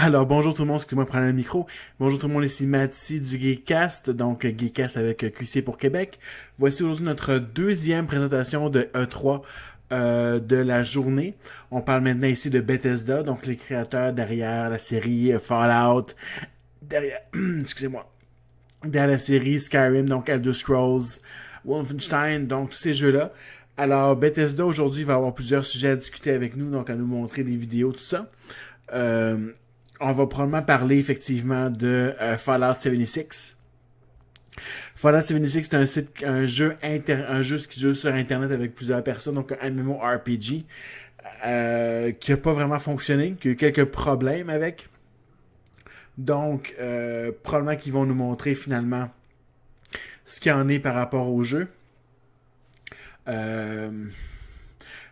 Alors bonjour tout le monde, excusez-moi de prendre le micro. Bonjour tout le monde, ici Mathieu du Geekcast, donc Geekcast avec QC pour Québec. Voici aujourd'hui notre deuxième présentation de E3 de la journée. On parle maintenant ici de Bethesda, donc les créateurs derrière la série Fallout, derrière, excusez-moi, derrière la série Skyrim, donc Elder Scrolls, Wolfenstein, donc tous ces jeux-là. Alors Bethesda aujourd'hui va avoir plusieurs sujets à discuter avec nous, donc à nous montrer des vidéos, tout ça. On va probablement parler effectivement de Fallout 76. Fallout 76, c'est un jeu qui joue sur Internet avec plusieurs personnes, donc un MMORPG qui n'a pas vraiment fonctionné, qui a eu quelques problèmes avec. Donc, probablement qu'ils vont nous montrer finalement ce qu'il y en est par rapport au jeu.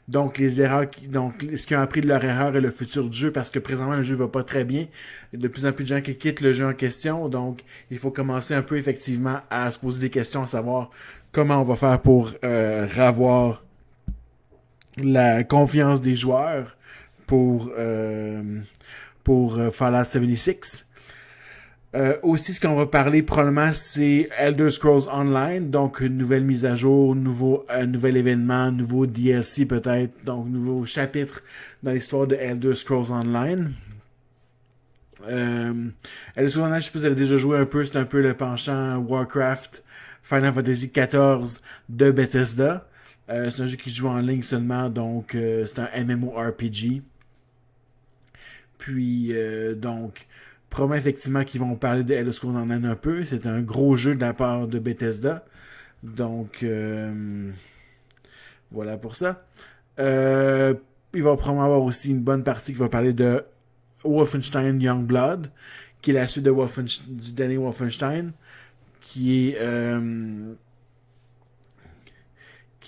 Donc, les erreurs, donc, ce qu'ils ont appris de leur erreur et le futur du jeu, parce que présentement, le jeu va pas très bien. Il y a de plus en plus de gens qui quittent le jeu en question, donc il faut commencer un peu, effectivement, à se poser des questions, à savoir comment on va faire pour avoir la confiance des joueurs pour Fallout 76. Aussi, ce qu'on va parler probablement, c'est Elder Scrolls Online, donc une nouvelle mise à jour, nouvel événement, nouveau DLC peut-être, donc nouveau chapitre dans l'histoire de Elder Scrolls Online. Elder Scrolls Online, je sais pas si vous avez déjà joué un peu, c'est un peu le penchant Warcraft, Final Fantasy XIV de Bethesda. C'est un jeu qui se joue en ligne seulement, donc c'est un MMORPG. Puis, donc, probablement effectivement qu'ils vont parler de Elder Scrolls Online un peu. C'est un gros jeu de la part de Bethesda. Donc, voilà pour ça. Il va probablement avoir aussi une bonne partie qui va parler de Wolfenstein Youngblood, qui est la suite du dernier Wolfenstein, qui est...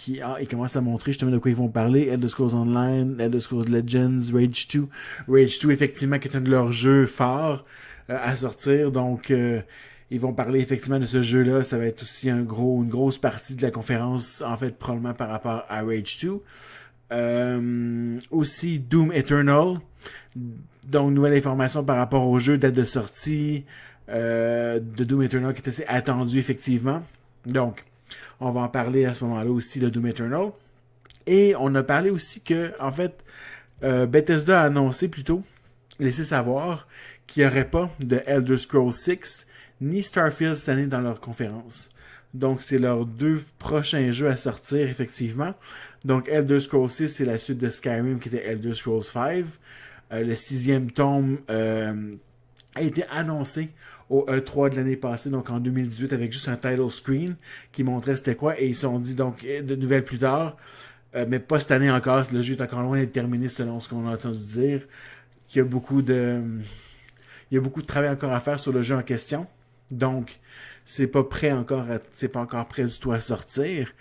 il commence à montrer justement de quoi ils vont parler. Elder Scrolls Online, Elder Scrolls Legends, Rage 2. Rage 2, effectivement, qui est un de leurs jeux forts à sortir. Donc, ils vont parler effectivement de ce jeu-là. Ça va être aussi une grosse partie de la conférence, en fait, probablement par rapport à Rage 2. Aussi, Doom Eternal. Donc, nouvelle information par rapport au jeu, date de sortie de Doom Eternal qui est assez attendu, effectivement. Donc, on va en parler à ce moment-là aussi de Doom Eternal. Et on a parlé aussi que, en fait, Bethesda a annoncé plutôt, laissé savoir, qu'il n'y aurait pas de Elder Scrolls 6 ni Starfield cette année dans leur conférence. Donc, c'est leurs deux prochains jeux à sortir, effectivement. Donc, Elder Scrolls 6, c'est la suite de Skyrim qui était Elder Scrolls 5. Le 6e tome a été annoncé au E3 de l'année passée, donc en 2018, avec juste un title screen qui montrait c'était quoi, et ils se sont dit donc de nouvelles plus tard, mais pas cette année encore, le jeu est encore loin d'être terminé selon ce qu'on a entendu dire, qu'il y a beaucoup de travail encore à faire sur le jeu en question, donc c'est pas prêt encore, c'est pas encore prêt du tout à sortir.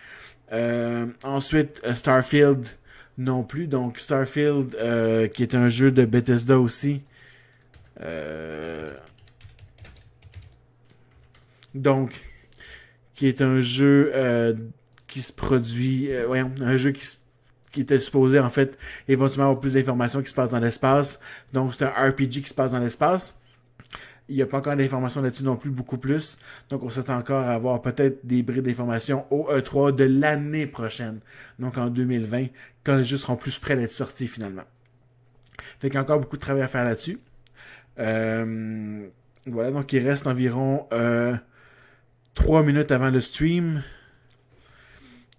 Ensuite, Starfield non plus, donc Starfield qui est un jeu de Bethesda aussi. Donc, qui est un jeu qui se produit, un jeu qui était supposé en fait éventuellement avoir plus d'informations qui se passent dans l'espace. Donc, c'est un RPG qui se passe dans l'espace. Il n'y a pas encore d'informations là-dessus non plus, beaucoup plus. Donc, on s'attend encore à avoir peut-être des brides d'informations au E3 de l'année prochaine. Donc, en 2020, quand les jeux seront plus prêts d'être sortis finalement. Fait qu'il y a encore beaucoup de travail à faire là-dessus. Voilà, donc il reste environ 3 minutes avant le stream.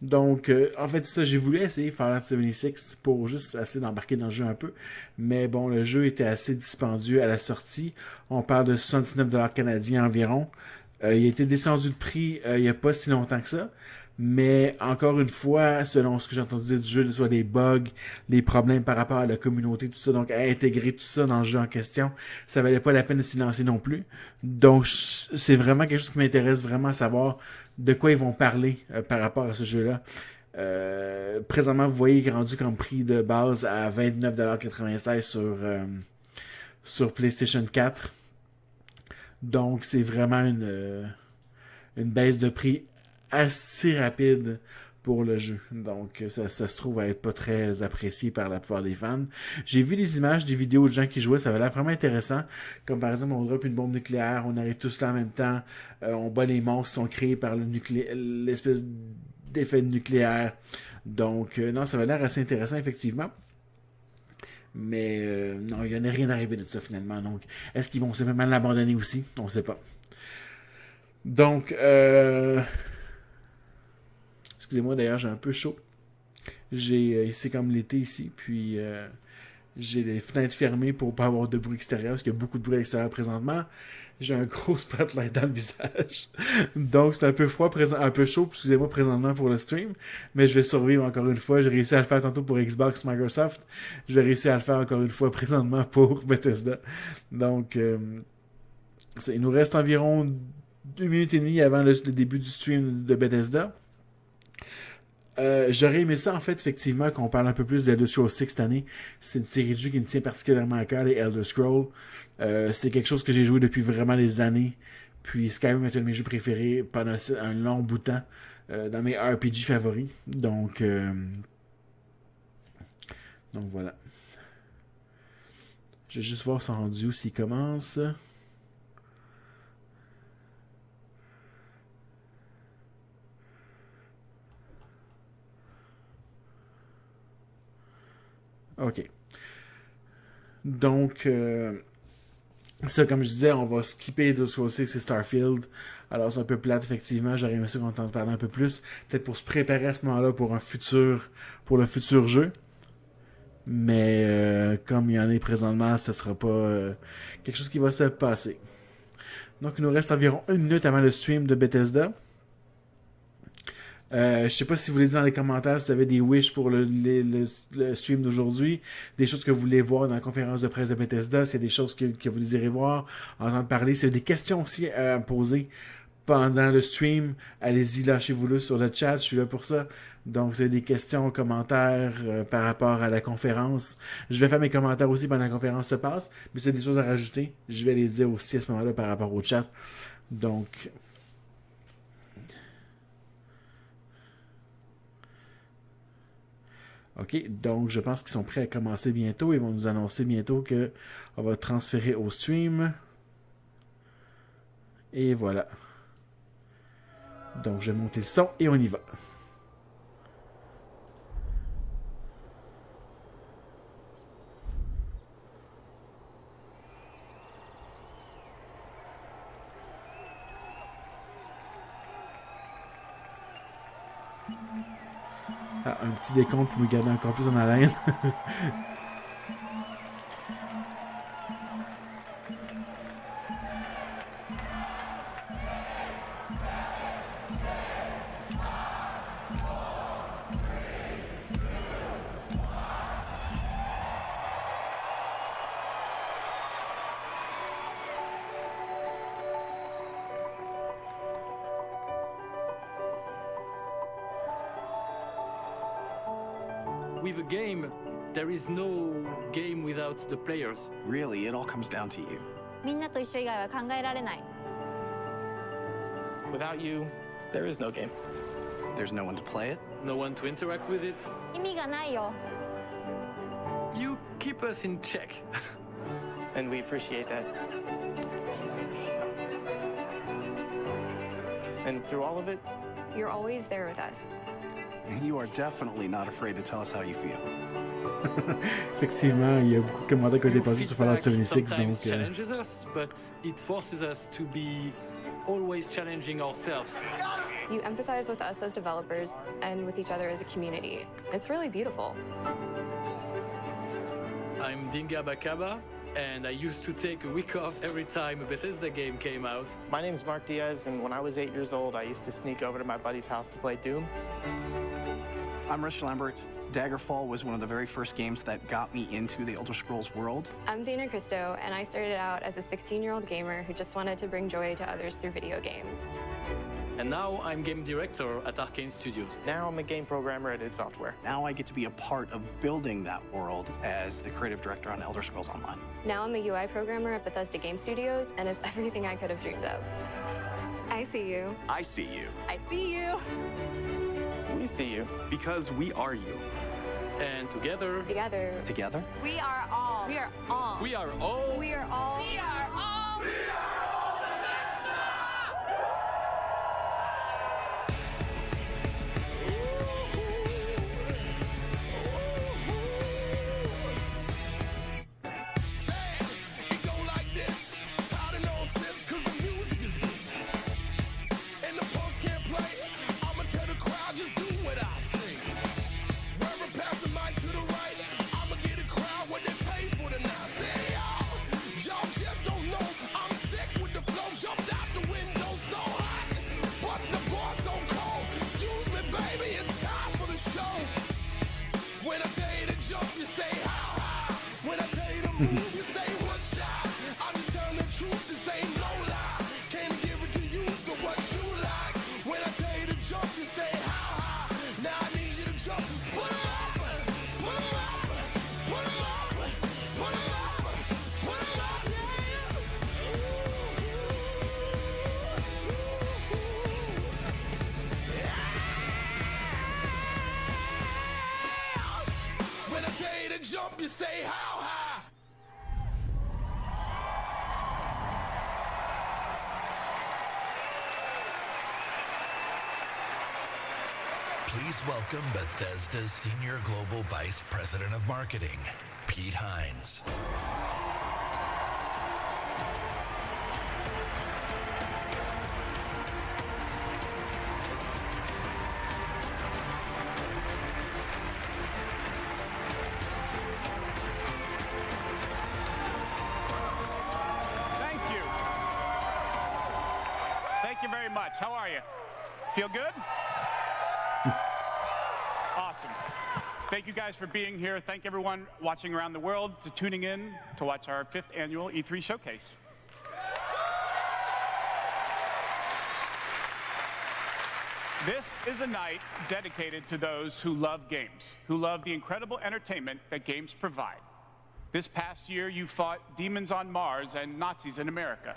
Donc, en fait, ça, j'ai voulu essayer Fallout 76 pour juste essayer d'embarquer dans le jeu un peu. Mais bon, le jeu était assez dispendieux à la sortie. On parle de 79$ canadiens environ. Il a été descendu de prix il n'y a pas si longtemps que ça. Mais encore une fois, selon ce que j'ai entendu dire du jeu, soit des bugs, les problèmes par rapport à la communauté, tout ça, donc à intégrer tout ça dans le jeu en question, ça valait pas la peine de s'y lancer non plus. Donc c'est vraiment quelque chose qui m'intéresse vraiment à savoir de quoi ils vont parler par rapport à ce jeu-là. Présentement, vous voyez qu'il est rendu comme prix de base à 29$ 96 sur PlayStation 4. Donc c'est vraiment une baisse de prix assez rapide pour le jeu. Donc, ça se trouve à être pas très apprécié par la plupart des fans. J'ai vu des images, des vidéos de gens qui jouaient, ça avait l'air vraiment intéressant. Comme par exemple, on drop une bombe nucléaire, on arrive tous là en même temps, on bat les monstres qui sont créés par l'espèce d'effet nucléaire. Donc, non, ça avait l'air assez intéressant, effectivement. Mais non, il n'y en a rien arrivé de ça finalement. Donc, est-ce qu'ils vont simplement l'abandonner aussi? On ne sait pas. Donc, excusez-moi d'ailleurs, j'ai un peu chaud. C'est comme l'été ici, puis j'ai les fenêtres fermées pour pas avoir de bruit extérieur, parce qu'il y a beaucoup de bruit à l'extérieur présentement. J'ai un gros spotlight dans le visage. Donc, c'est un peu froid, un peu chaud, excusez-moi, présentement pour le stream. Mais je vais survivre encore une fois. J'ai réussi à le faire tantôt pour Xbox, Microsoft. Je vais réussir à le faire encore une fois présentement pour Bethesda. Donc, il nous reste environ 2 minutes et demie avant le début du stream de Bethesda. J'aurais aimé ça, en fait, effectivement, qu'on parle un peu plus d'Elder Scrolls 6 cette année. C'est une série de jeux qui me tient particulièrement à cœur, les Elder Scrolls. C'est quelque chose que j'ai joué depuis vraiment des années. Puis Skyrim est un de mes jeux préférés pendant un long bout de temps. Dans mes RPG favoris. Donc voilà. Je vais juste voir son rendu s'il commence. OK. Donc, ça, comme je disais, on va skipper Elder Scrolls 6 et Starfield. Alors, c'est un peu plate, effectivement. J'aurais aimé ça qu'on t'en parle un peu plus. Peut-être pour se préparer à ce moment-là pour le futur jeu. Mais comme il y en a présentement, ce ne sera pas quelque chose qui va se passer. Donc, il nous reste environ 1 minute avant le stream de Bethesda. Je sais pas si vous voulez dire dans les commentaires si vous avez des wishes pour le stream d'aujourd'hui, des choses que vous voulez voir dans la conférence de presse de Bethesda, s'il y a des choses que vous désirez voir, entendre parler, s'il y a des questions aussi à me poser pendant le stream, allez-y, lâchez-vous-le sur le chat, je suis là pour ça. Donc, si vous avez des questions, commentaires par rapport à la conférence, je vais faire mes commentaires aussi pendant que la conférence se passe, mais si y a des choses à rajouter, je vais les dire aussi à ce moment-là par rapport au chat. Donc, OK, donc je pense qu'ils sont prêts à commencer bientôt. Ils vont nous annoncer bientôt qu'on va transférer au stream. Et voilà. Donc je vais monter le son et on y va. Ah, un petit décompte pour nous garder encore plus en haleine. With a game, there is no game without the players. Really, it all comes down to you. みんなと一緒以外は考えられない。 Without you, there is no game. There's no one to play it. No one to interact with it. 意味がないよ。 You keep us in check. And we appreciate that. And through all of it, You're always there with us. You are definitely not afraid to tell us how you feel. Effectivement, il y a beaucoup de commentaires qui ont été passés sur Fallout 76, sometimes donc... challenges us, but it forces us to be always challenging ourselves. You empathize with us as developers and with each other as a community. It's really beautiful. I'm Dinga Bakaba, and I used to take a week off every time a Bethesda game came out. my name's Mark Diaz, and when I was 8 years old, I used to sneak over to my buddy's house to play Doom. I'm Rich Lambert. Daggerfall was one of the very first games that got me into the Elder Scrolls world. I'm Dana Christo, and I started out as a 16-year-old gamer who just wanted to bring joy to others through video games. And now I'm game director at Arcane Studios. Now I'm a game programmer at id Software. Now I get to be a part of building that world as the creative director on Elder Scrolls Online. Now I'm a UI programmer at Bethesda Game Studios, and it's everything I could have dreamed of. I see you. I see you. I see you. We we see you. Because we are you. And together, Together? We are all. we are all. We are all. We are all. Please welcome Bethesda's Senior Global Vice President of Marketing, Pete Hines. Thank you. Thank you very much. How are you? Feel good? Awesome. Thank you guys for being here. Thank everyone watching around the world to tuning in to watch our 5th annual E3 showcase. This is a night dedicated to those who love games, who love the incredible entertainment that games provide. This past year, you fought demons on Mars and Nazis in America.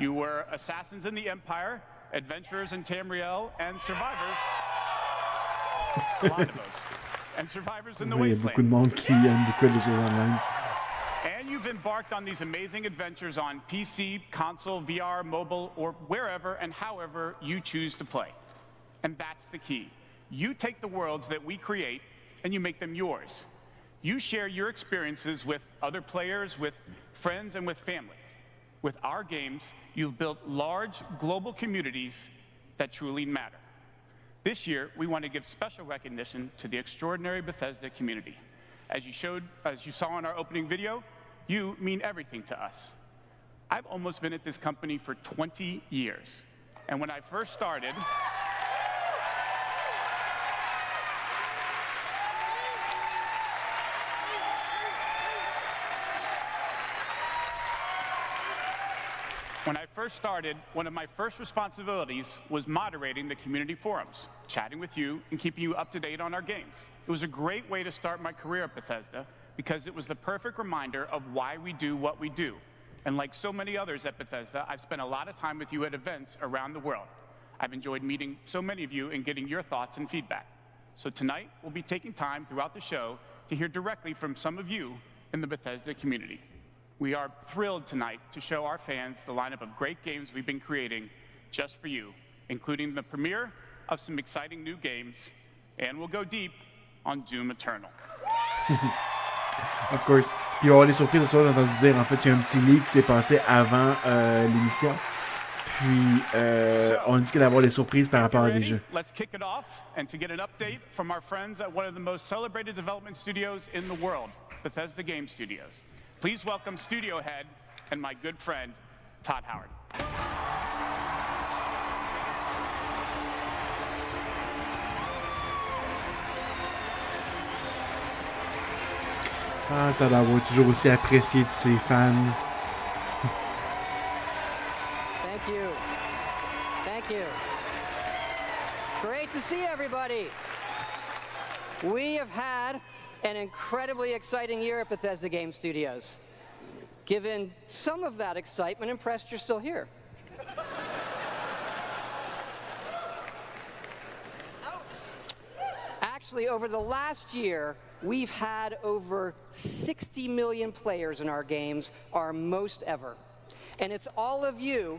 You were assassins in the Empire, adventurers in Tamriel, and survivors. A lot of those. And survivors in the Il y a beaucoup de wasteland. monde qui aime beaucoup les choses online. And you've embarked on these amazing adventures on PC, console, VR, mobile, or wherever and however you choose to play. And that's the key. You take the worlds that we create and you make them yours. You share your experiences with other players, with friends, and with families. With our games, you've built large global communities that truly matter. This year, we want to give special recognition to the extraordinary Bethesda community. As you saw in our opening video, you mean everything to us. I've almost been at this company for 20 years. And when I first started, one of my first responsibilities was moderating the community forums, chatting with you, and keeping you up to date on our games. It was a great way to start my career at Bethesda because it was the perfect reminder of why we do what we do. And like so many others at Bethesda, I've spent a lot of time with you at events around the world. I've enjoyed meeting so many of you and getting your thoughts and feedback. So tonight, we'll be taking time throughout the show to hear directly from some of you in the Bethesda community. We are thrilled tonight to show our fans the lineup of great games we've been creating just for you, including the premiere of some exciting new games, and we'll go deep on Doom Eternal. Of course. Puis il va y avoir des surprises ce soir, j'ai entendu dire. En fait, il y a un petit leak qui s'est passé avant l'émission. Puis, on dit qu'il va y avoir des surprises par rapport à des jeux. Let's kick it off, and to get an update from our friends at one of the most celebrated development studios in the world, Bethesda Game Studios. Please welcome studio head and my good friend, Todd Howard. Ah, Todd Howard, toujours aussi apprécié de ses fans. Thank you. Thank you. Great to see everybody. We have had an incredibly exciting year at Bethesda Game Studios. Given some of that excitement, impressed you're still here. Actually, over the last year, we've had over 60 million players in our games, our most ever. And it's all of you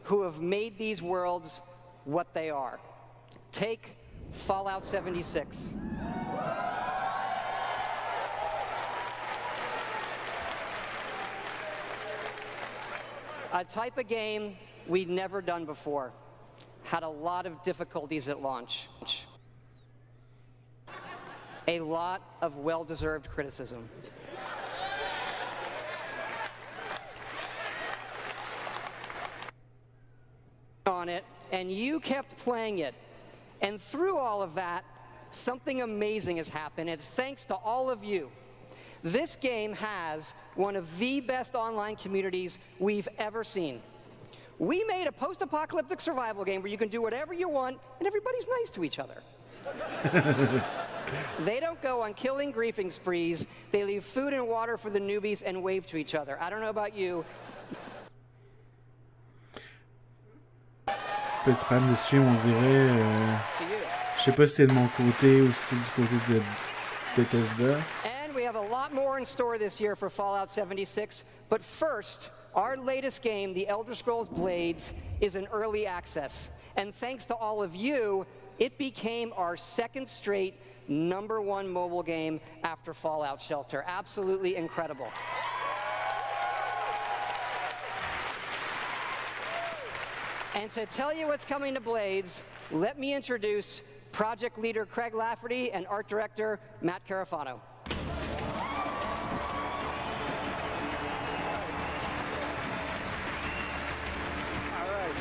who have made these worlds what they are. Take Fallout 76. A type of game we'd never done before. Had a lot of difficulties at launch. A lot of well-deserved criticism. On it, and you kept playing it. And through all of that, something amazing has happened. It's thanks to all of you. This game has one of the best online communities we've ever seen. We made a post-apocalyptic survival game where you can do whatever you want and everybody's nice to each other. They don't go on killing griefing sprees. They leave food and water for the newbies and wave to each other. I don't know about you. Petit problème de stream, on dirait. Je sais pas si c'est de mon côté ou si c'est du côté de Bethesda. And we have a lot more in store this year for Fallout 76. But first, our latest game, The Elder Scrolls Blades, is in early access. And thanks to all of you, it became our second straight #1 mobile game after Fallout Shelter. Absolutely incredible. And to tell you what's coming to Blades, let me introduce project leader Craig Lafferty and art director Matt Carafano. All right.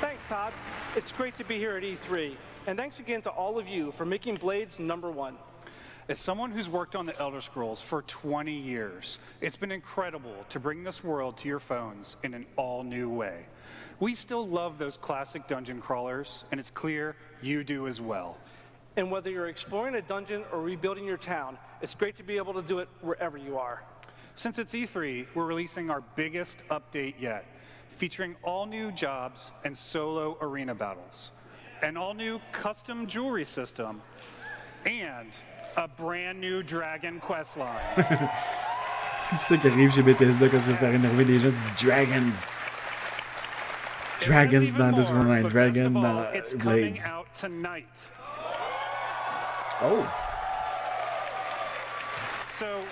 Thanks, Todd. It's great to be here at E3. And thanks again to all of you for making Blades #1. As someone who's worked on the Elder Scrolls for 20 years, it's been incredible to bring this world to your phones in an all-new way. We still love those classic dungeon crawlers, and it's clear you do as well. And whether you're exploring a dungeon or rebuilding your town, it's great to be able to do it wherever you are. Since it's E3, we're releasing our biggest update yet, featuring all new jobs and solo arena battles, an all-new custom jewelry system, and a brand new dragon quest line. C'est ça qui arrive chez Bethesda quand tu veux faire énerver les gens, tu dis Dragons. Dragons dans Elder Scrolls Online, Dragon dans Blades. Oh. So,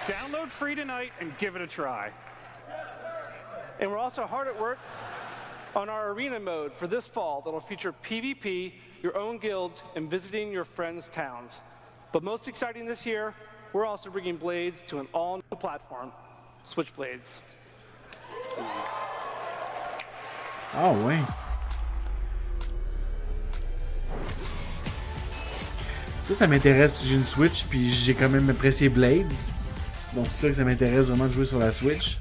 download free tonight and give it a try. And we're also hard at work on our arena mode for this fall that'll feature PvP, your own guilds, and visiting your friends' towns. But most exciting this year, we're also bringing Blades to an all-new platform, Switchblades. Ah ouais. Ça m'intéresse parce que j'ai une Switch puis j'ai quand même apprécié Blades. Donc c'est sûr que ça m'intéresse vraiment de jouer sur la Switch.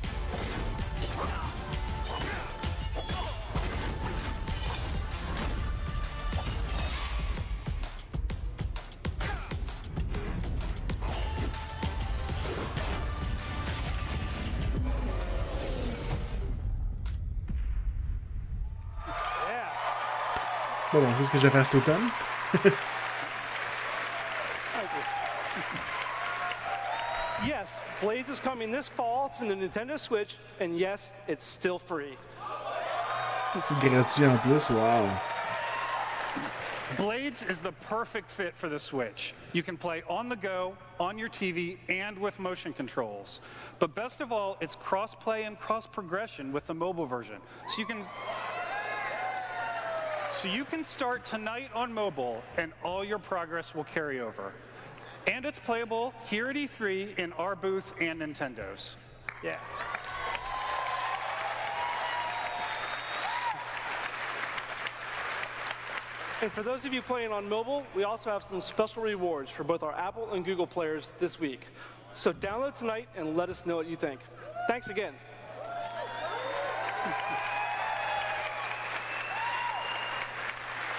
Bon, c'est ce que je vais faire cet automne. Yes, Blades is coming this fall to the Nintendo Switch, and yes, it's still free. Gratuit en plus, wow. Blades is the perfect fit for the Switch. You can play on the go, on your TV, and with motion controls. But best of all, it's cross-play and cross-progression with the mobile version. So you can start tonight on mobile, and all your progress will carry over. And it's playable here at E3 in our booth and Nintendo's. Yeah. And for those of you playing on mobile, we also have some special rewards for both our Apple and Google players this week. So download tonight and let us know what you think. Thanks again.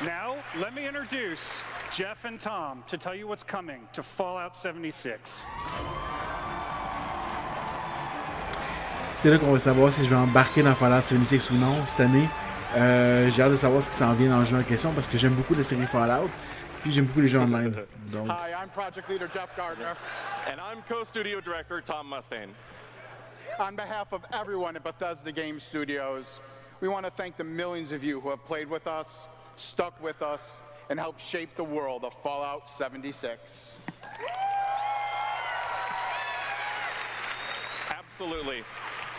Now, let me introduce Jeff and Tom to tell you what's coming to Fallout 76. C'est là qu'on va savoir si je vais embarquer dans Fallout 76 ou non cette année. J'ai hâte de savoir ce qui s'en vient dans le jeu en question parce que j'aime beaucoup la série Fallout. Puis j'aime beaucoup les jeux online. Donc... Hi, I'm Project Leader Jeff Gardner. And I'm Co-Studio Director Tom Mustaine. On behalf of everyone at Bethesda Game Studios, we want to thank the millions of you who have played with us, stuck with us, and helped shape the world of Fallout 76. Absolutely.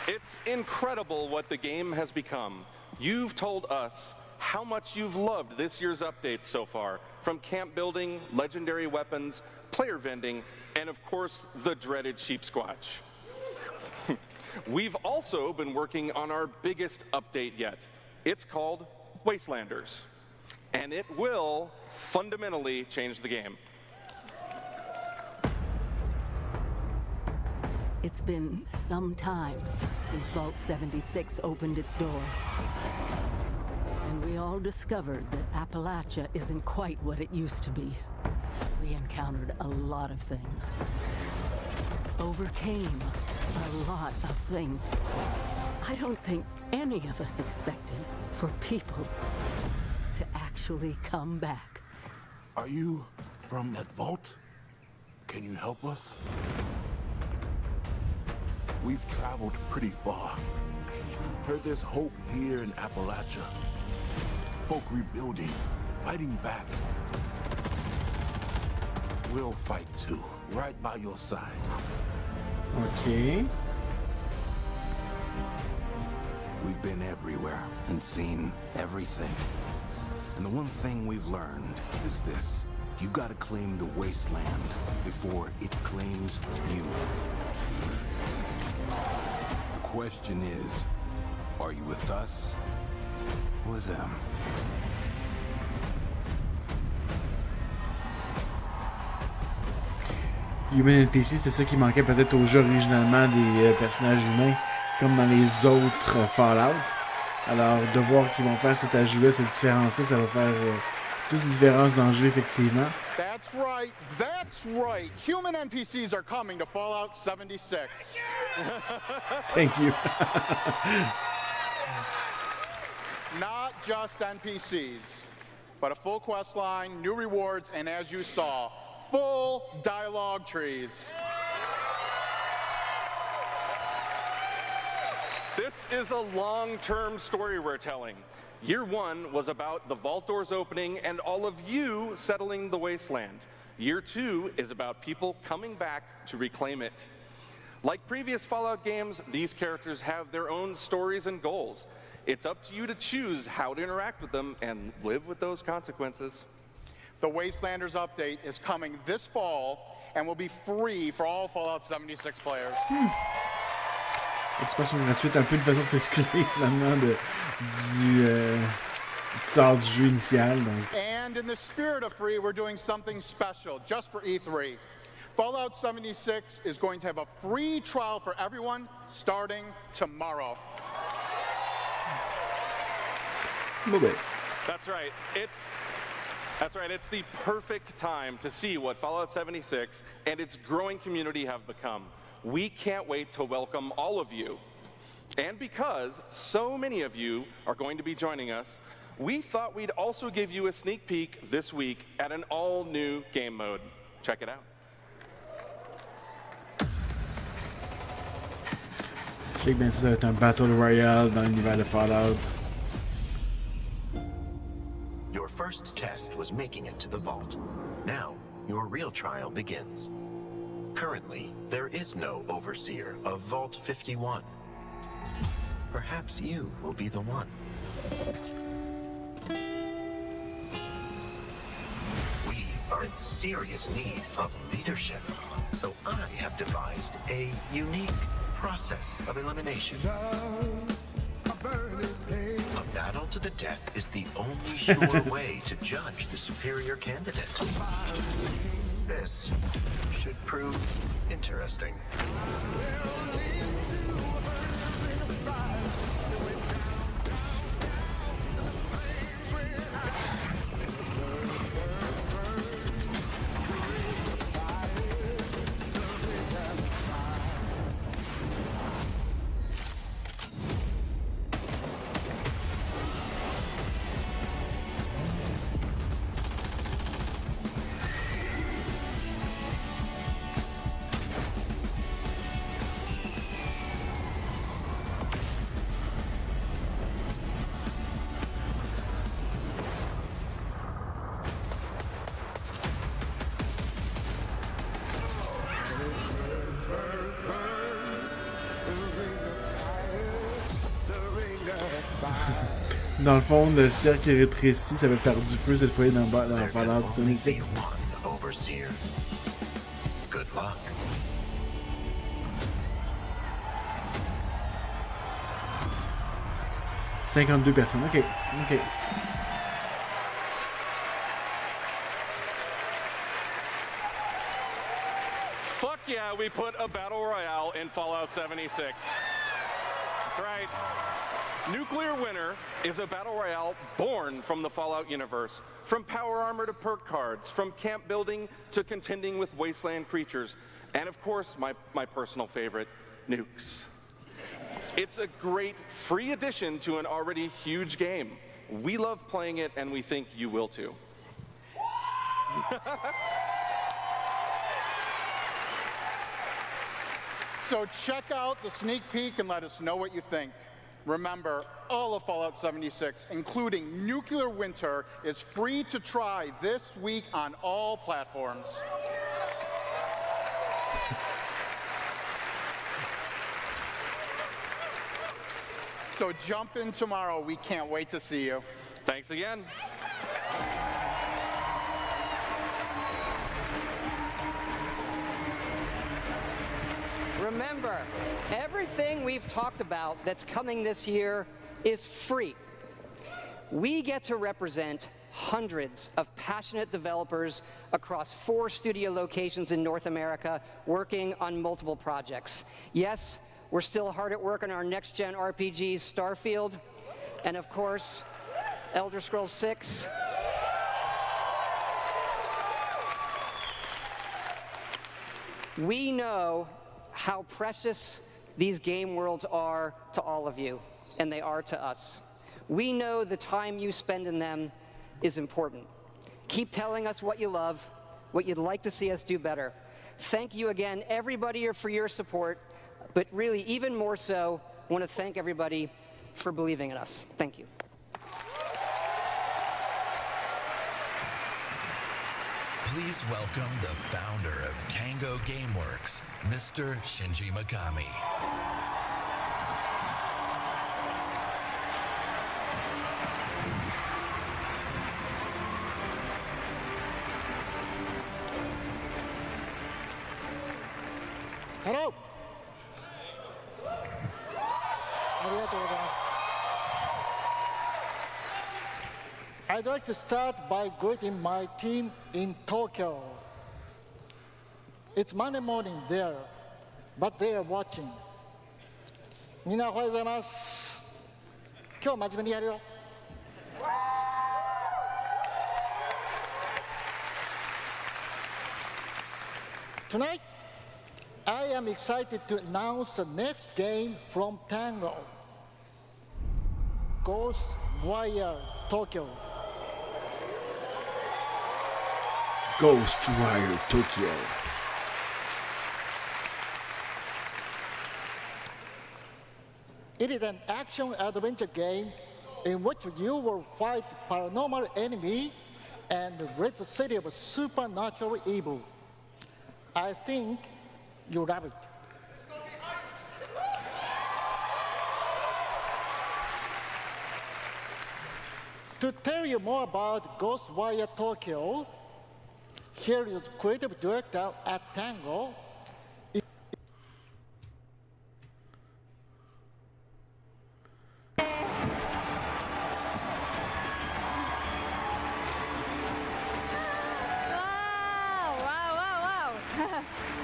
It's incredible what the game has become. You've told us how much you've loved this year's updates so far, from camp building, legendary weapons, player vending, and of course, the dreaded sheep squatch. We've also been working on our biggest update yet. It's called Wastelanders, and it will fundamentally change the game. It's been some time since Vault 76 opened its door. And we all discovered that Appalachia isn't quite what it used to be. We encountered a lot of things. Overcame a lot of things. I don't think any of us expected for people to actually come back. Are you from that vault? Can you help us? We've traveled pretty far. Heard there's hope here in Appalachia. Folk rebuilding, fighting back. We'll fight too, right by your side. Okay. We've been everywhere and seen everything. And the one thing we've learned is this. You gotta claim the wasteland before it claims you. The question is, are you with us or with them? Human NPC, c'est ça qui manquait peut-être au jeu originalement, des personnages humains, comme dans les autres Fallout. Alors, de voir qu'ils vont faire cet ajout-là, cette différence-là, ça va faire toutes les différences dans le jeu, effectivement. That's right, that's right. Human NPCs are coming to Fallout 76. Thank you. Not just NPCs, but a full quest line, new rewards, and as you saw, full dialogue trees. This is a long-term story we're telling. Year one was about the vault doors opening and all of you settling the wasteland. Year two is about people coming back to reclaim it. Like previous Fallout games, these characters have their own stories and goals. It's up to you to choose how to interact with them and live with those consequences. The Wastelanders update is coming this fall and will be free for all Fallout 76 players. Expansion gratuite, un peu une façon de s'excuser finalement du sort du jeu initial. Donc. And in the spirit of free, we're doing something special just for E3. Fallout 76 is going to have a free trial for everyone starting tomorrow. That's right. It's the perfect time to see what Fallout 76 and its growing community have become. We can't wait to welcome all of you. And because so many of you are going to be joining us, we thought we'd also give you a sneak peek this week at an all-new game mode. Check it out. Je sais que bien ça va être un Battle Royale dans l'univers de Fallout. Your first test was making it to the vault. Now, your real trial begins. Currently, there is no overseer of Vault 51. Perhaps you will be the one. We are in serious need of leadership, so I have devised a unique process of elimination. A battle to the death is the only sure way to judge the superior candidate. This should prove interesting. Dans le fond, le cercle est rétréci, ça va perdre du feu cette fois dans Fallout 76. Overseer. Good luck. « 52 personnes, ok. Fuck yeah, we put a battle royale in Fallout 76. That's right. Nuclear Winter is a battle royale born from the Fallout universe. From power armor to perk cards, from camp building to contending with wasteland creatures, and of course, my personal favorite, nukes. It's a great free addition to an already huge game. We love playing it, and we think you will too. So check out the sneak peek and let us know what you think. Remember, all of Fallout 76, including Nuclear Winter, is free to try this week on all platforms. So jump in tomorrow. We can't wait to see you. Thanks again. Remember, everything we've talked about that's coming this year is free. We get to represent hundreds of passionate developers across 4 studio locations in North America working on multiple projects. Yes, we're still hard at work on our next-gen RPGs, Starfield, and of course, Elder Scrolls 6. We know how precious these game worlds are to all of you, and they are to us. We know the time you spend in them is important. Keep telling us what you love, what you'd like to see us do better. Thank you again, everybody, for your support, but really, even more so, I want to thank everybody for believing in us. Thank you. Please welcome the founder of Tango Gameworks, Mr. Shinji Mikami. Hello. I'd like to start by greeting my team in Tokyo. It's Monday morning there, but they are watching. みんなおはようございます。今日真面目にやるよ。Tonight, I am excited to announce the next game from Tango, Ghostwire Tokyo. Ghostwire Tokyo. It is an action-adventure game in which you will fight paranormal enemy and rid the city of supernatural evil. I think you love it. To tell you more about Ghostwire Tokyo, here is creative director at Tango.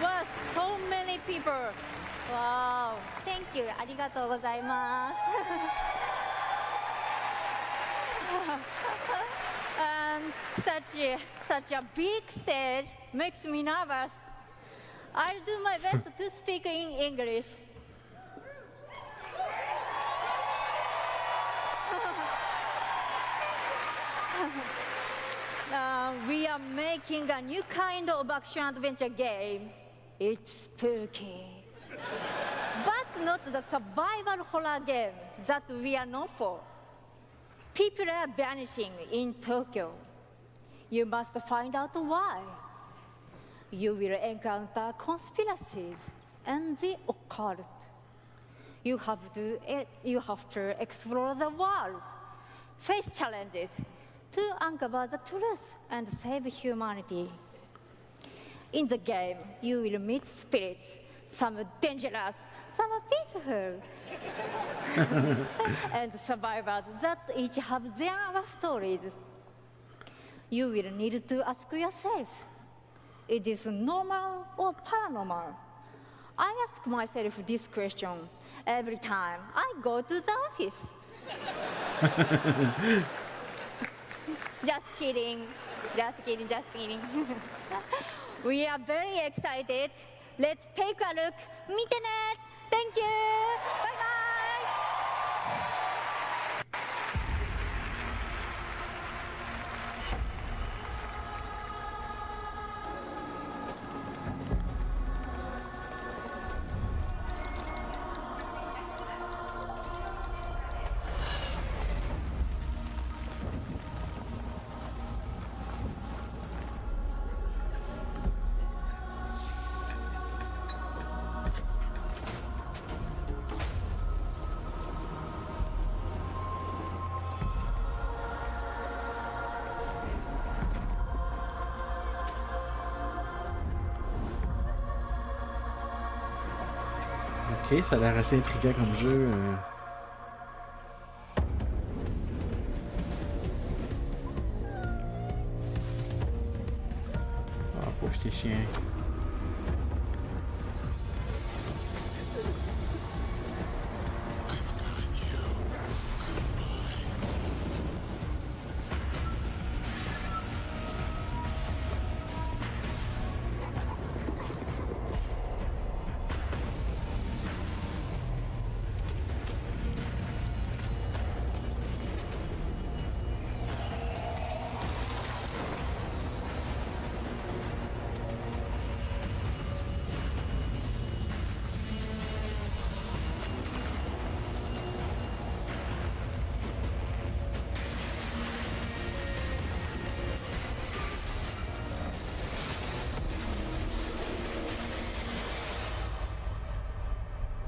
Wow, so many people. Wow, thank you. ありがとうございます。Such a big stage makes me nervous. I'll do my best to speak in English. We are making a new kind of action-adventure game. It's spooky. But not the survival horror game that we are known for. People are vanishing in Tokyo. You must find out why. You will encounter conspiracies and the occult. You have to explore the world, face challenges to uncover the truth and save humanity. In the game, you will meet spirits, some dangerous, some peaceful, and survivors that each have their own stories. You will need to ask yourself, is this normal or paranormal? I ask myself this question every time I go to the office. Just kidding. Just kidding, just kidding. We are very excited. Let's take a look. 見てね. Thank you. Bye bye. Ok, ça a l'air assez intriguant comme jeu. Ah, pauvre petit chien.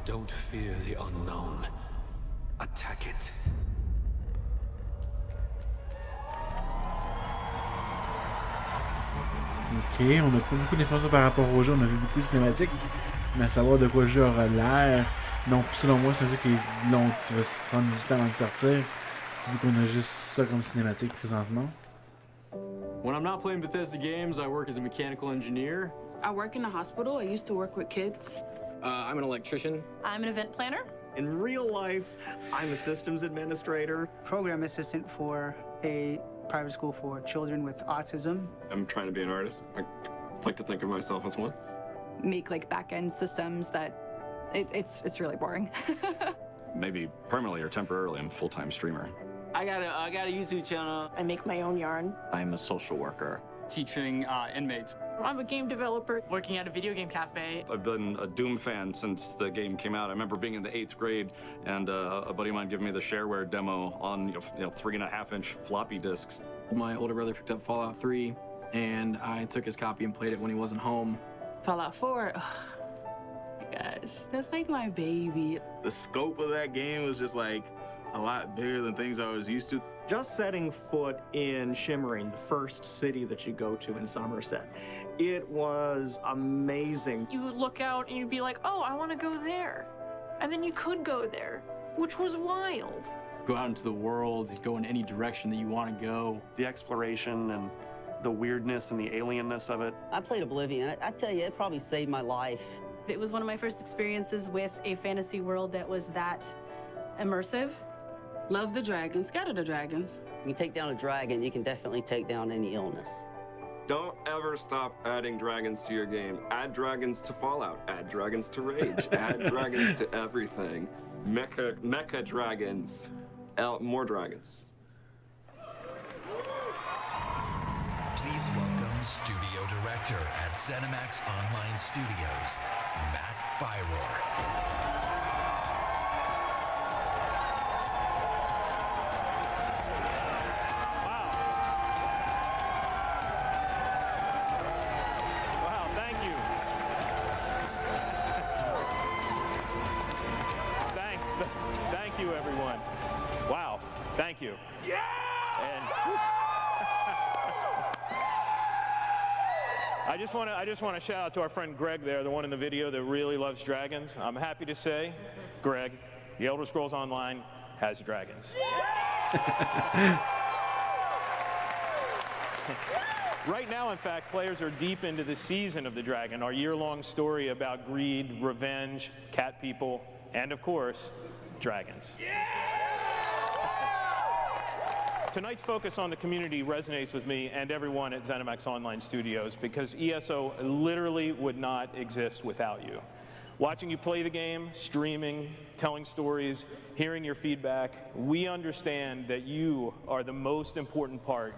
Don't fear the unknown. Attack it. Ok, on n'a pas beaucoup d'informations par rapport au jeu, on a vu beaucoup de cinématiques, mais à savoir de quoi le jeu aura l'air. Donc, selon moi, c'est un jeu qui est long, qui va se prendre du temps avant de sortir, vu qu'on a juste ça comme cinématique présentement. When I'm not playing Bethesda games, I work as a mechanical engineer. I work in a hospital. I used to work with kids. I'm an electrician. I'm an event planner. In real life, I'm a systems administrator. Program assistant for a private school for children with autism. I'm trying to be an artist. I like to think of myself as one. Make like back-end systems that it's really boring. Maybe permanently or temporarily, I'm a full-time streamer. I got a YouTube channel. I make my own yarn. I'm a social worker. Teaching inmates. I'm a game developer working at a video game cafe. I've been a Doom fan since the game came out. I remember being in the 8th grade and a buddy of mine giving me the shareware demo on 3.5-inch floppy disks. My older brother picked up Fallout 3, and I took his copy and played it when he wasn't home. Fallout 4. Oh my gosh, that's like my baby. The scope of that game was just like a lot bigger than things I was used to. Just setting foot in Shimmering, the first city that you go to in Somerset, it was amazing. You would look out and you'd be like, oh, I want to go there. And then you could go there, which was wild. Go out into the world, go in any direction that you want to go. The exploration and the weirdness and the alienness of it. I played Oblivion. I tell you, it probably saved my life. It was one of my first experiences with a fantasy world that was that immersive. Love the dragons. Scatter the dragons. You take down a dragon, you can definitely take down any illness. Don't ever stop adding dragons to your game. Add dragons to Fallout. Add dragons to Rage. Add dragons to everything. Mecha dragons. More dragons. Please welcome Studio Director at ZeniMax Online Studios, Matt Fyrour. Thank you. Yeah! And I just want to shout out to our friend Greg there, the one in the video that really loves dragons. I'm happy to say, Greg, The Elder Scrolls Online has dragons. Right now, in fact, players are deep into the season of the dragon, our year-long story about greed, revenge, cat people, and of course, dragons. Tonight's focus on the community resonates with me and everyone at ZeniMax Online Studios because ESO literally would not exist without you. Watching you play the game, streaming, telling stories, hearing your feedback, we understand that you are the most important part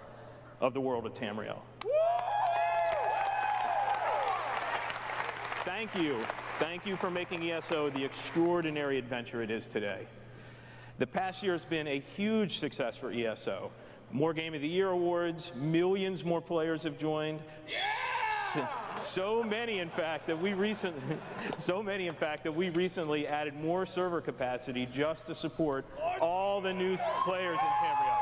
of the world of Tamriel. Thank you. Thank you for making ESO the extraordinary adventure it is today. The past year has been a huge success for ESO. More Game of the Year awards, millions more players have joined. So many, in fact, that we recently added more server capacity just to support all the new players in Tamriel.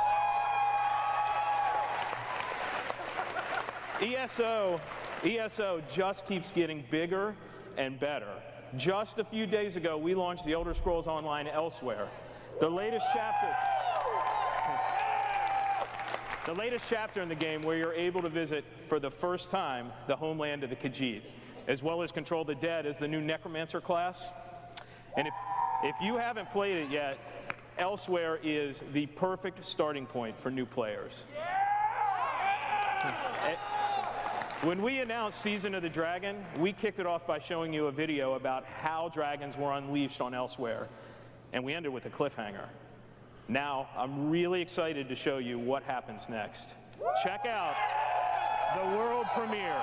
ESO just keeps getting bigger and better. Just a few days ago, we launched The Elder Scrolls Online Elsewhere. The latest chapter in the game where you're able to visit for the first time the homeland of the Khajiit, as well as control the dead as the new Necromancer class. And if you haven't played it yet, Elsewhere is the perfect starting point for new players. When we announced Season of the Dragon, we kicked it off by showing you a video about how dragons were unleashed on Elsewhere. And we ended with a cliffhanger. Now, I'm really excited to show you what happens next. Check out the world premiere.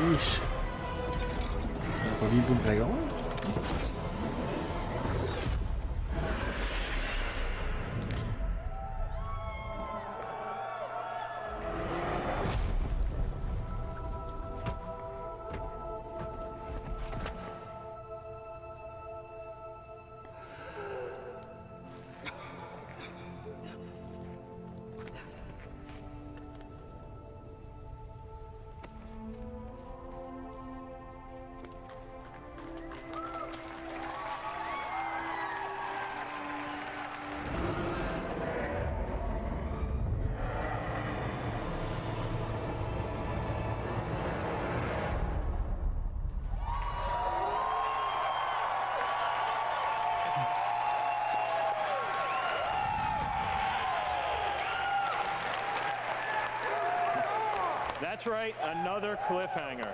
Yeesh. Ça va pas bien pour le dragon. That's right, another cliffhanger.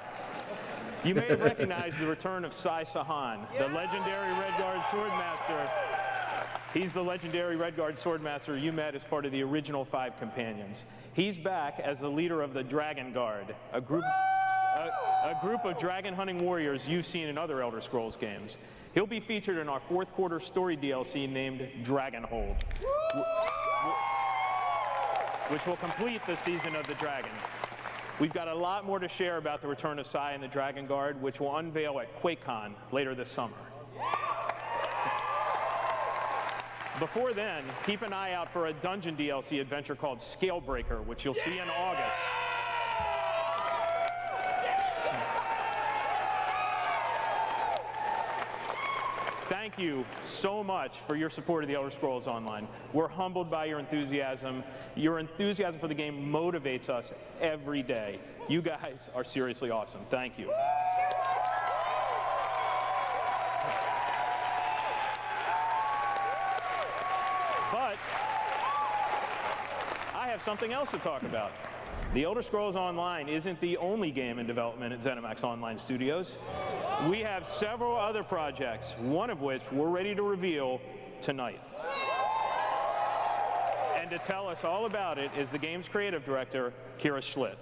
You may have recognized the return of Sai Sahan, the legendary Red Guard Swordmaster. He's the legendary Red Guard Swordmaster you met as part of the original 5 companions. He's back as the leader of the Dragon Guard, a group of dragon hunting warriors you've seen in other Elder Scrolls games. He'll be featured in our 4th quarter story DLC named Dragonhold, which will complete the season of the Dragon. We've got a lot more to share about the return of Sai and the Dragon Guard, which will unveil at QuakeCon later this summer. Before then, keep an eye out for a dungeon DLC adventure called Scalebreaker, which you'll see in August. Thank you so much for your support of the Elder Scrolls Online. We're humbled by your enthusiasm. Your enthusiasm for the game motivates us every day. You guys are seriously awesome. Thank you. But I have something else to talk about. The Elder Scrolls Online isn't the only game in development at ZeniMax Online Studios. We have several other projects, one of which we're ready to reveal tonight. And to tell us all about it is the game's creative director, Kira Schlitt.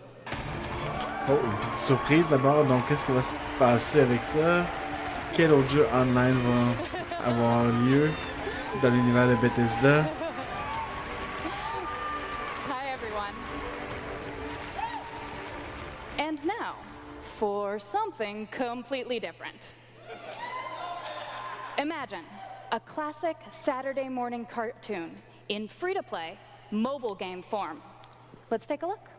Oh, une petite surprise d'abord. Donc, qu'est-ce qui va se passer avec ça? Quel autre jeu online va avoir lieu dans l'univers de Bethesda? Hi, everyone. And now, for something completely different. Imagine a classic Saturday morning cartoon in free-to-play mobile game form. Let's take a look.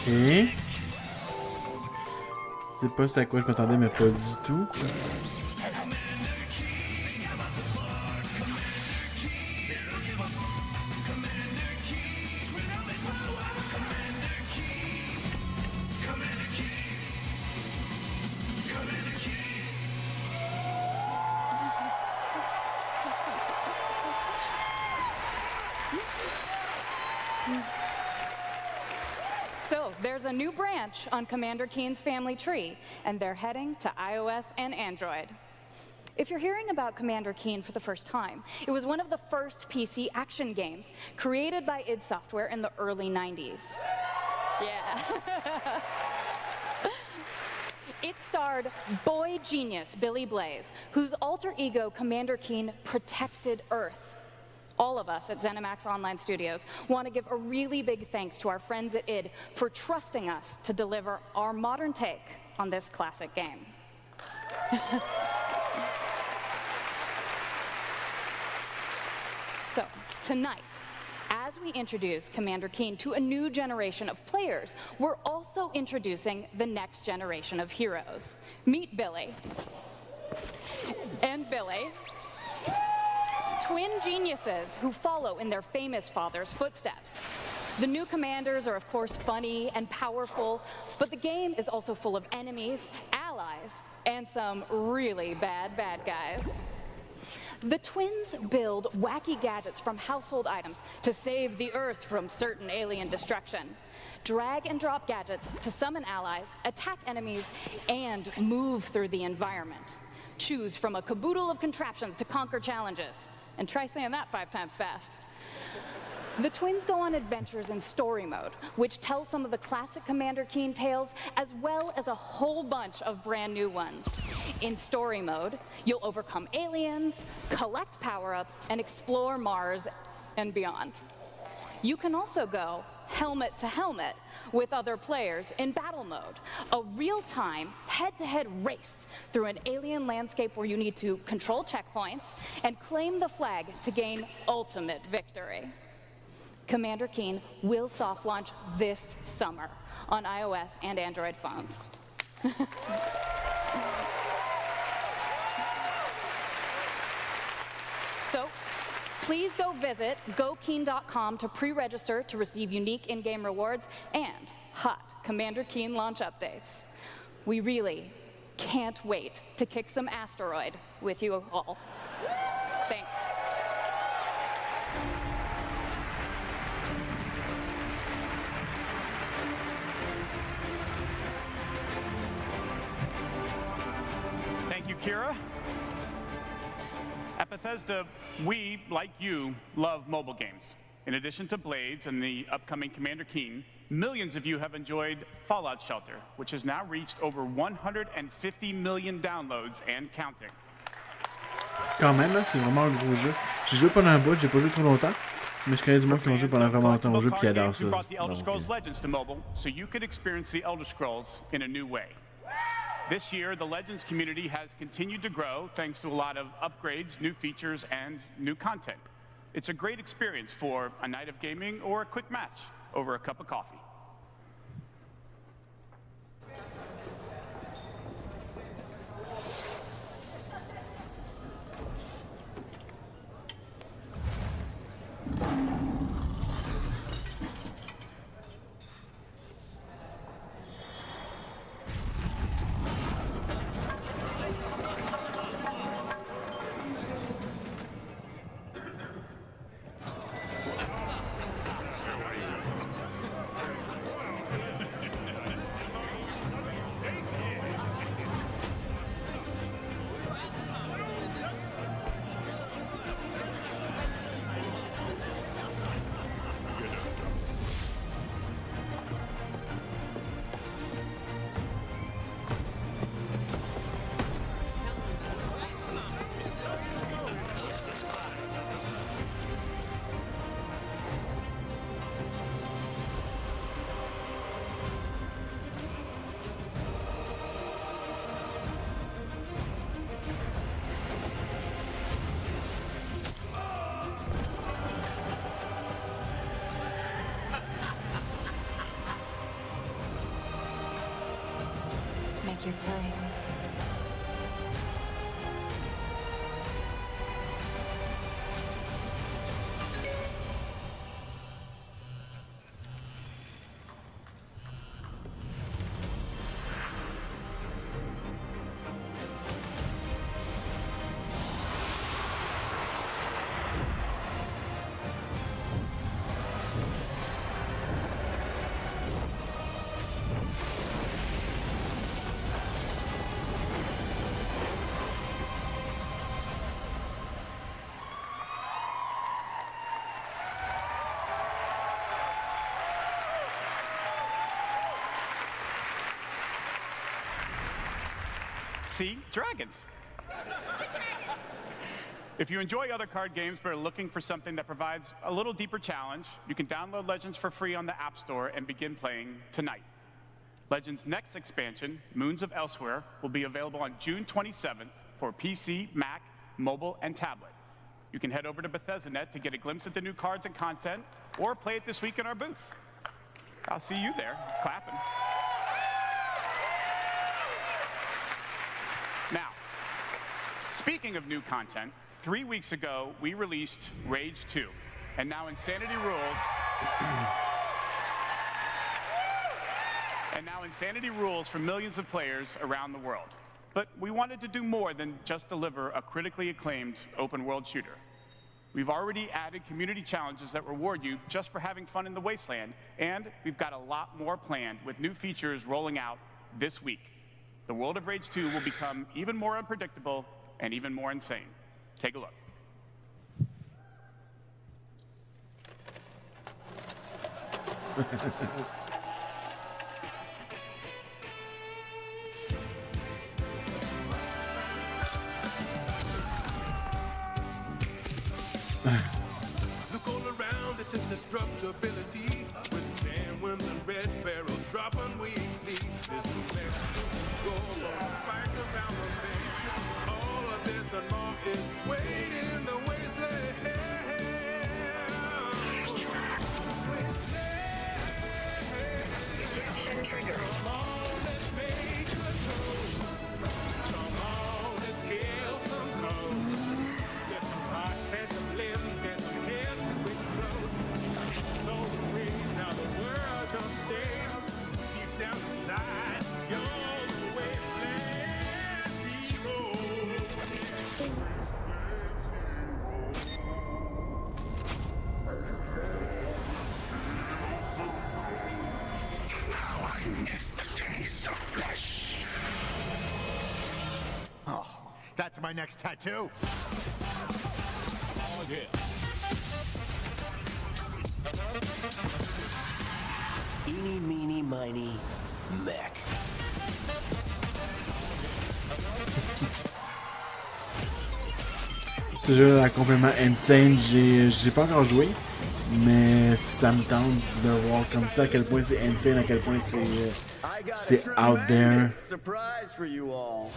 Ok. Je sais pas c'est à quoi je m'attendais, mais pas du tout. So, there's a new branch on Commander Keen's family tree, and they're heading to iOS and Android. If you're hearing about Commander Keen for the first time, it was one of the first PC action games created by id Software in the early 90s. Yeah. It starred boy genius Billy Blaze, whose alter ego Commander Keen protected Earth. All of us at ZeniMax Online Studios want to give a really big thanks to our friends at id for trusting us to deliver our modern take on this classic game. So, tonight, as we introduce Commander Keen to a new generation of players, we're also introducing the next generation of heroes. Meet Billy. And Billy. Twin geniuses who follow in their famous father's footsteps. The new commanders are, of course, funny and powerful, but the game is also full of enemies, allies, allies, and some really bad guys. The twins build wacky gadgets from household items to save the Earth from certain alien destruction. Drag and drop gadgets to summon allies, attack enemies, and move through the environment. Choose from a caboodle of contraptions to conquer challenges. And try saying that 5 times fast. The twins go on adventures in story mode, which tells some of the classic Commander Keen tales, as well as a whole bunch of brand new ones. In story mode, you'll overcome aliens, collect power-ups, and explore Mars and beyond. You can also go helmet to helmet with other players in battle mode, a real-time, head-to-head race through an alien landscape where you need to control checkpoints and claim the flag to gain ultimate victory. Commander Keen will soft launch this summer on iOS and Android phones. So, please go visit gokeen.com to pre-register to receive unique in-game rewards and hot Commander Keen launch updates. We really can't wait to kick some asteroid with you all. Thanks. Thank you, Kira. At Bethesda, we, like you, love mobile games. In addition to Blades and the upcoming Commander Keen, millions of you have enjoyed Fallout Shelter, which has now reached over 150 million downloads and counting. Quand même, hein, c'est vraiment un gros jeu. J'ai joué pendant un bout, j'ai pas joué trop longtemps, mais je connais du monde qui ont joué pendant vraiment longtemps au jeu puis ils adorent ça. brought the Elder Scrolls Legends to mobile, so you could experience the Elder Scrolls in a new way. This year, the Legends community has continued to grow thanks to a lot of upgrades, new features, and new content. It's a great experience for a night of gaming or a quick match over a cup of coffee. Make your play. See? Dragons. If you enjoy other card games but are looking for something that provides a little deeper challenge, you can download Legends for free on the App Store and begin playing tonight. Legends' next expansion, Moons of Elsewhere, will be available on June 27th for PC, Mac, mobile, and tablet. You can head over to Bethesda.net to get a glimpse at the new cards and content, or play it this week in our booth. I'll see you there, clapping. Now, speaking of new content, 3 weeks ago, we released Rage 2, and now Insanity Rules And now Insanity rules for millions of players around the world. But we wanted to do more than just deliver a critically acclaimed open-world shooter. We've already added community challenges that reward you just for having fun in the wasteland, and we've got a lot more planned with new features rolling out this week. The world of Rage 2 will become even more unpredictable and even more insane. Take a look. Look all around at this destructibility. Withstand when the red barrels drop unweekly. There's no place to go on fight around the bend. All of this and more is waiting in the wasteland. Come on, let's make a toast. Come on, let's kill some ghosts. Get some hearts and some limbs and some heads to explode. So we now the world don't stay. Deep down inside, you're the wasteland hero. How I miss the taste of flesh. Oh, that's my next tattoo. Oh, yeah. Eeny, meeny, miny, mech. Ce jeu est complètement insane. J'ai pas encore joué, mais ça me tente de voir comme ça à quel point c'est insane, à quel point c'est out there. Surprise for you all.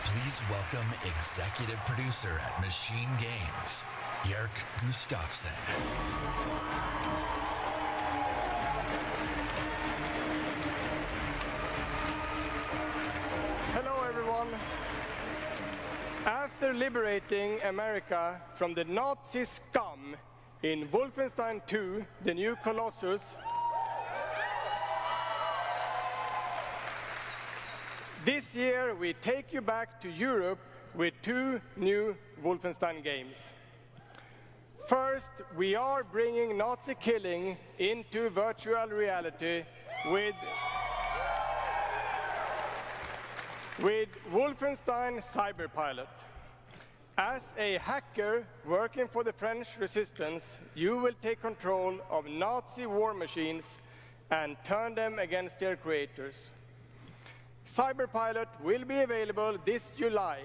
Please welcome executive producer at Machine Games, Jörg Gustafsson. Hello, everyone. After liberating America from the Nazi scum in Wolfenstein 2, The New Colossus, this year we take you back to Europe with 2 new Wolfenstein games. First, we are bringing Nazi killing into virtual reality with Wolfenstein Cyberpilot. As a hacker working for the French resistance, you will take control of Nazi war machines and turn them against their creators. Cyberpilot will be available this July,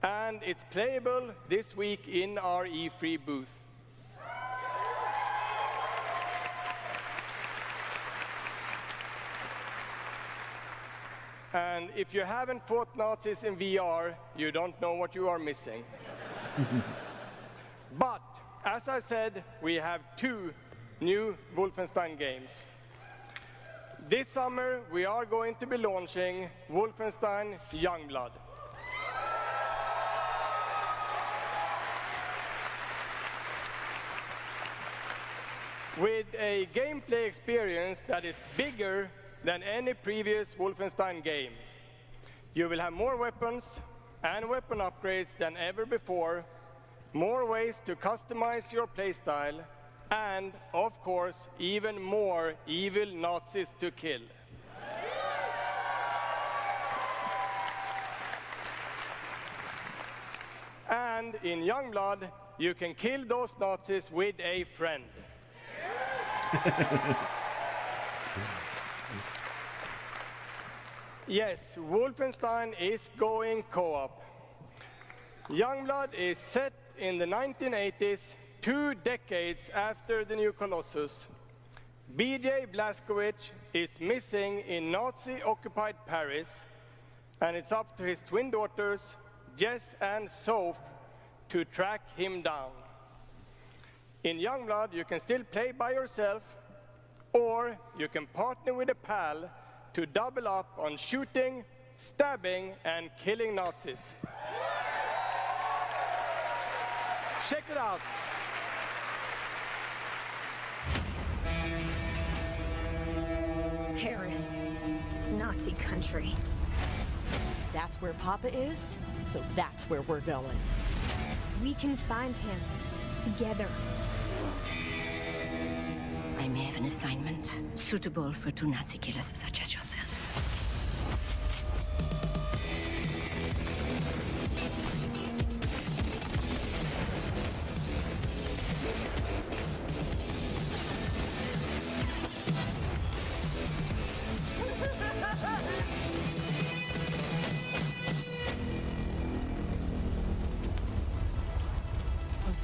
and it's playable this week in our E3 booth. And if you haven't fought Nazis in VR, you don't know what you are missing. But, as I said, we have 2 new Wolfenstein games. This summer, we are going to be launching Wolfenstein Youngblood. With a gameplay experience that is bigger than any previous Wolfenstein game. You will have more weapons and weapon upgrades than ever before, more ways to customize your playstyle, and, of course, even more evil Nazis to kill. And in Youngblood, you can kill those Nazis with a friend. Yes, Wolfenstein is going co-op. Youngblood is set in the 1980s, 2 decades after the new Colossus. BJ Blazkowicz is missing in Nazi-occupied Paris, and it's up to his twin daughters, Jess and Soph to track him down. In Youngblood, you can still play by yourself, or you can partner with a pal to double up on shooting, stabbing, and killing Nazis. Check it out. Paris, Nazi country. That's where Papa is, so that's where we're going. We can find him together. I may have an assignment suitable for two Nazi killers such as yourselves.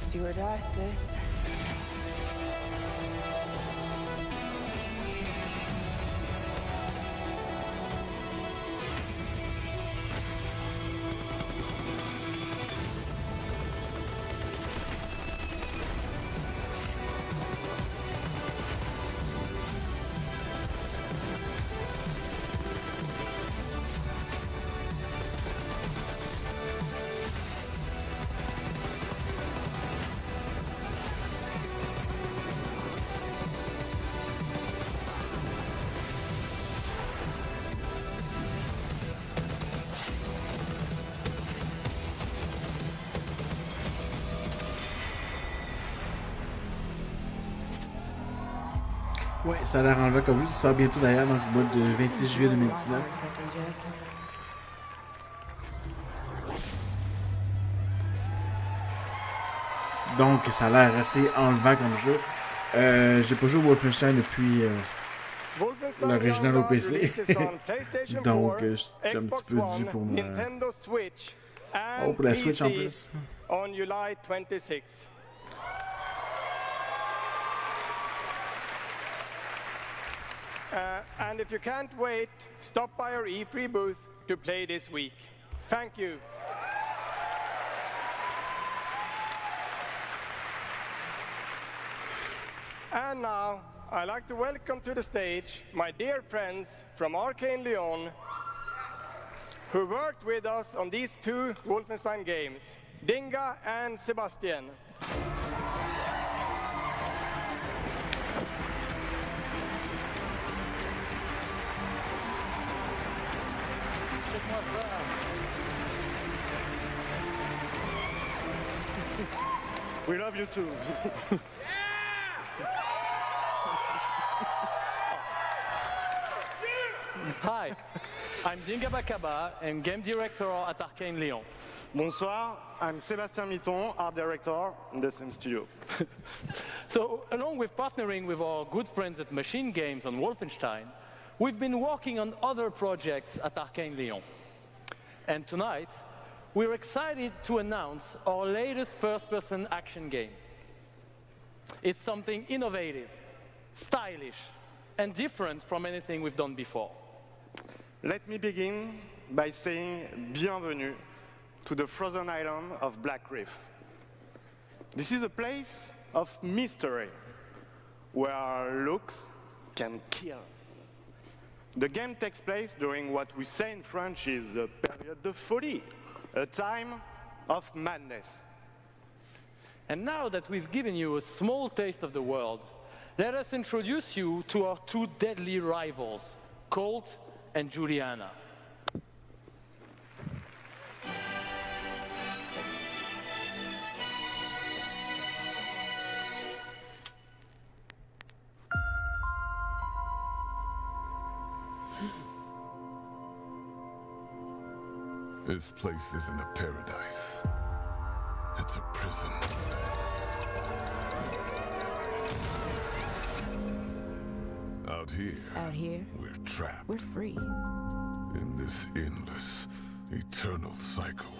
Stewardesses. Ouais, ça a l'air enlevé comme jeu. Ça sort bientôt d'ailleurs dans le mois de 26 juillet 2019. Donc, ça a l'air assez enlevant comme jeu. J'ai pas joué au Wolfenstein depuis l'original au PC. Donc, je suis un petit peu dû pour moi. Oh, pour la Switch en plus. On July 26. And if you can't wait, stop by our E3 booth to play this week. Thank you. And now, I'd like to welcome to the stage my dear friends from Arcane Lyon, who worked with us on these two Wolfenstein games, Dinga and Sebastian. We love you too. Hi, I'm Dinga Bakaba and game director at Arcane Lyon. Bonsoir, I'm Sébastien Mitton, art director in the same studio. So, along with partnering with our good friends at Machine Games on Wolfenstein, we've been working on other projects at Arcane Lyon. And tonight, we're excited to announce our latest first-person action game. It's something innovative, stylish, and different from anything we've done before. Let me begin by saying bienvenue to the frozen island of Black Reef. This is a place of mystery, where looks can kill. The game takes place during what we say in French is a période de folie, a time of madness. And now that we've given you a small taste of the world, let us introduce you to our two deadly rivals, Colt and Juliana. This place isn't a paradise. It's a prison. Out here, we're trapped. We're free. In this endless, eternal cycle.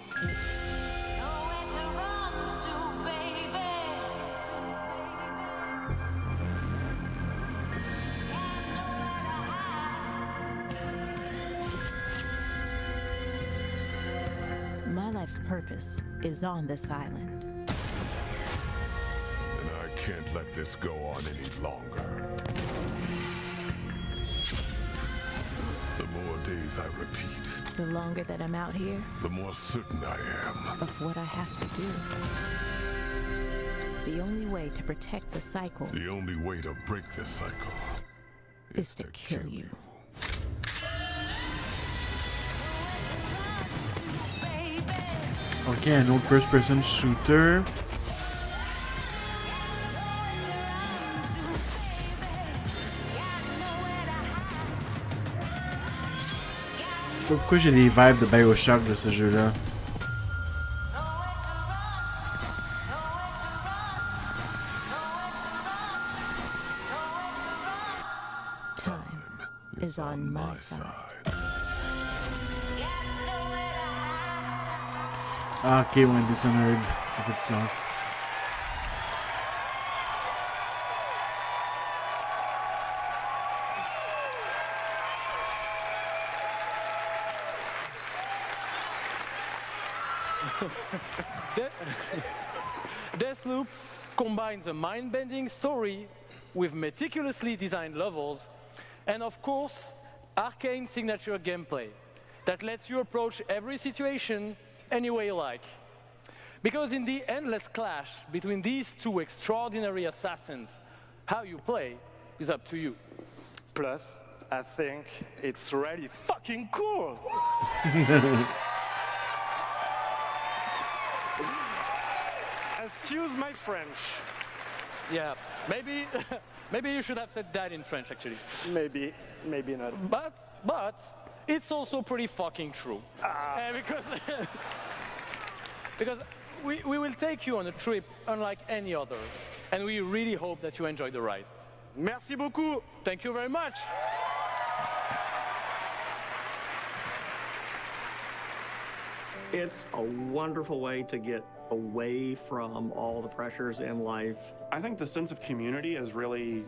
My life's purpose is on this island. And I can't let this go on any longer. The more days I repeat, The longer that I'm out here, the more certain I am. of what I have to do. The only way to protect the cycle The only way to break the cycle is to kill you. Ok, un autre first-person shooter. Je sais pas pourquoi j'ai les vibes de BioShock de ce jeu-là. Time is on my side. Ah, ok, ouais, Dishonored. Ça fait du sens. Deathloop combines a mind-bending story with meticulously designed levels and, of course, arcane signature gameplay that lets you approach every situation any way you like. Because in the endless clash between these two extraordinary assassins, how you play is up to you. Plus, I think it's really fucking cool. Excuse my French. Yeah, maybe maybe you should have said that in French, actually. Maybe not. But it's also pretty fucking true. Because we will take you on a trip unlike any other, and we really hope that you enjoy the ride. Merci beaucoup. Thank you very much. It's a wonderful way to get away from all the pressures in life. I think the sense of community has really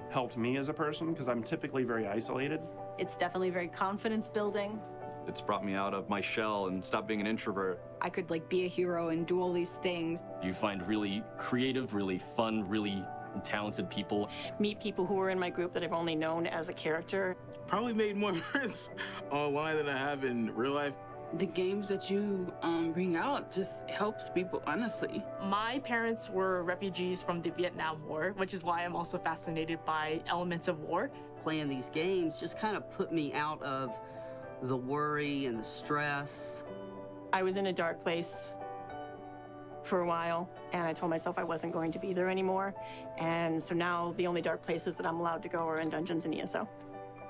helped me as a person because I'm typically very isolated. It's definitely very confidence building. It's brought me out of my shell and stopped being an introvert. I could like be a hero and do all these things. You find really creative, really fun, really talented people. Meet people who are in my group that I've only known as a character. Probably made more friends online than I have in real life. The games that you bring out just helps people, honestly. My parents were refugees from the Vietnam War, which is why I'm also fascinated by elements of war. Playing these games just kind of put me out of the worry and the stress. I was in a dark place for a while, and I told myself I wasn't going to be there anymore. And so now the only dark places that I'm allowed to go are in dungeons and ESO.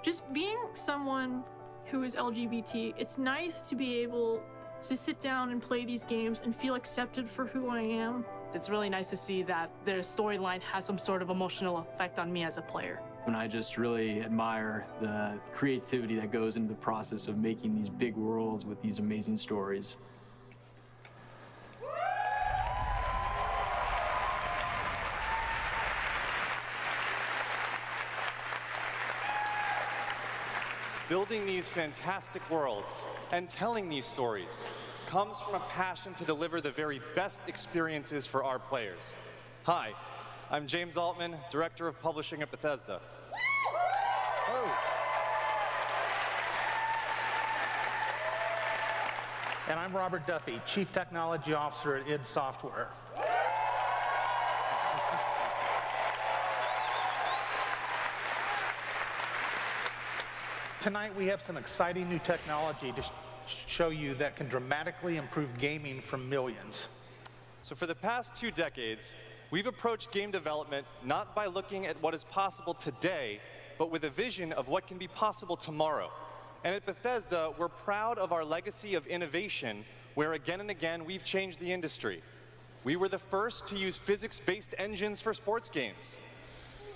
Just being someone who is LGBT, it's nice to be able to sit down and play these games and feel accepted for who I am. It's really nice to see that their storyline has some sort of emotional effect on me as a player. And I just really admire the creativity that goes into the process of making these big worlds with these amazing stories. Building these fantastic worlds and telling these stories comes from a passion to deliver the very best experiences for our players. Hi, I'm James Altman, Director of Publishing at Bethesda. And I'm Robert Duffy, Chief Technology Officer at id Software. Tonight we have some exciting new technology to show you that can dramatically improve gaming for millions. So for the past 2 decades, we've approached game development not by looking at what is possible today, but with a vision of what can be possible tomorrow. And at Bethesda, we're proud of our legacy of innovation, where again and again we've changed the industry. We were the first to use physics-based engines for sports games.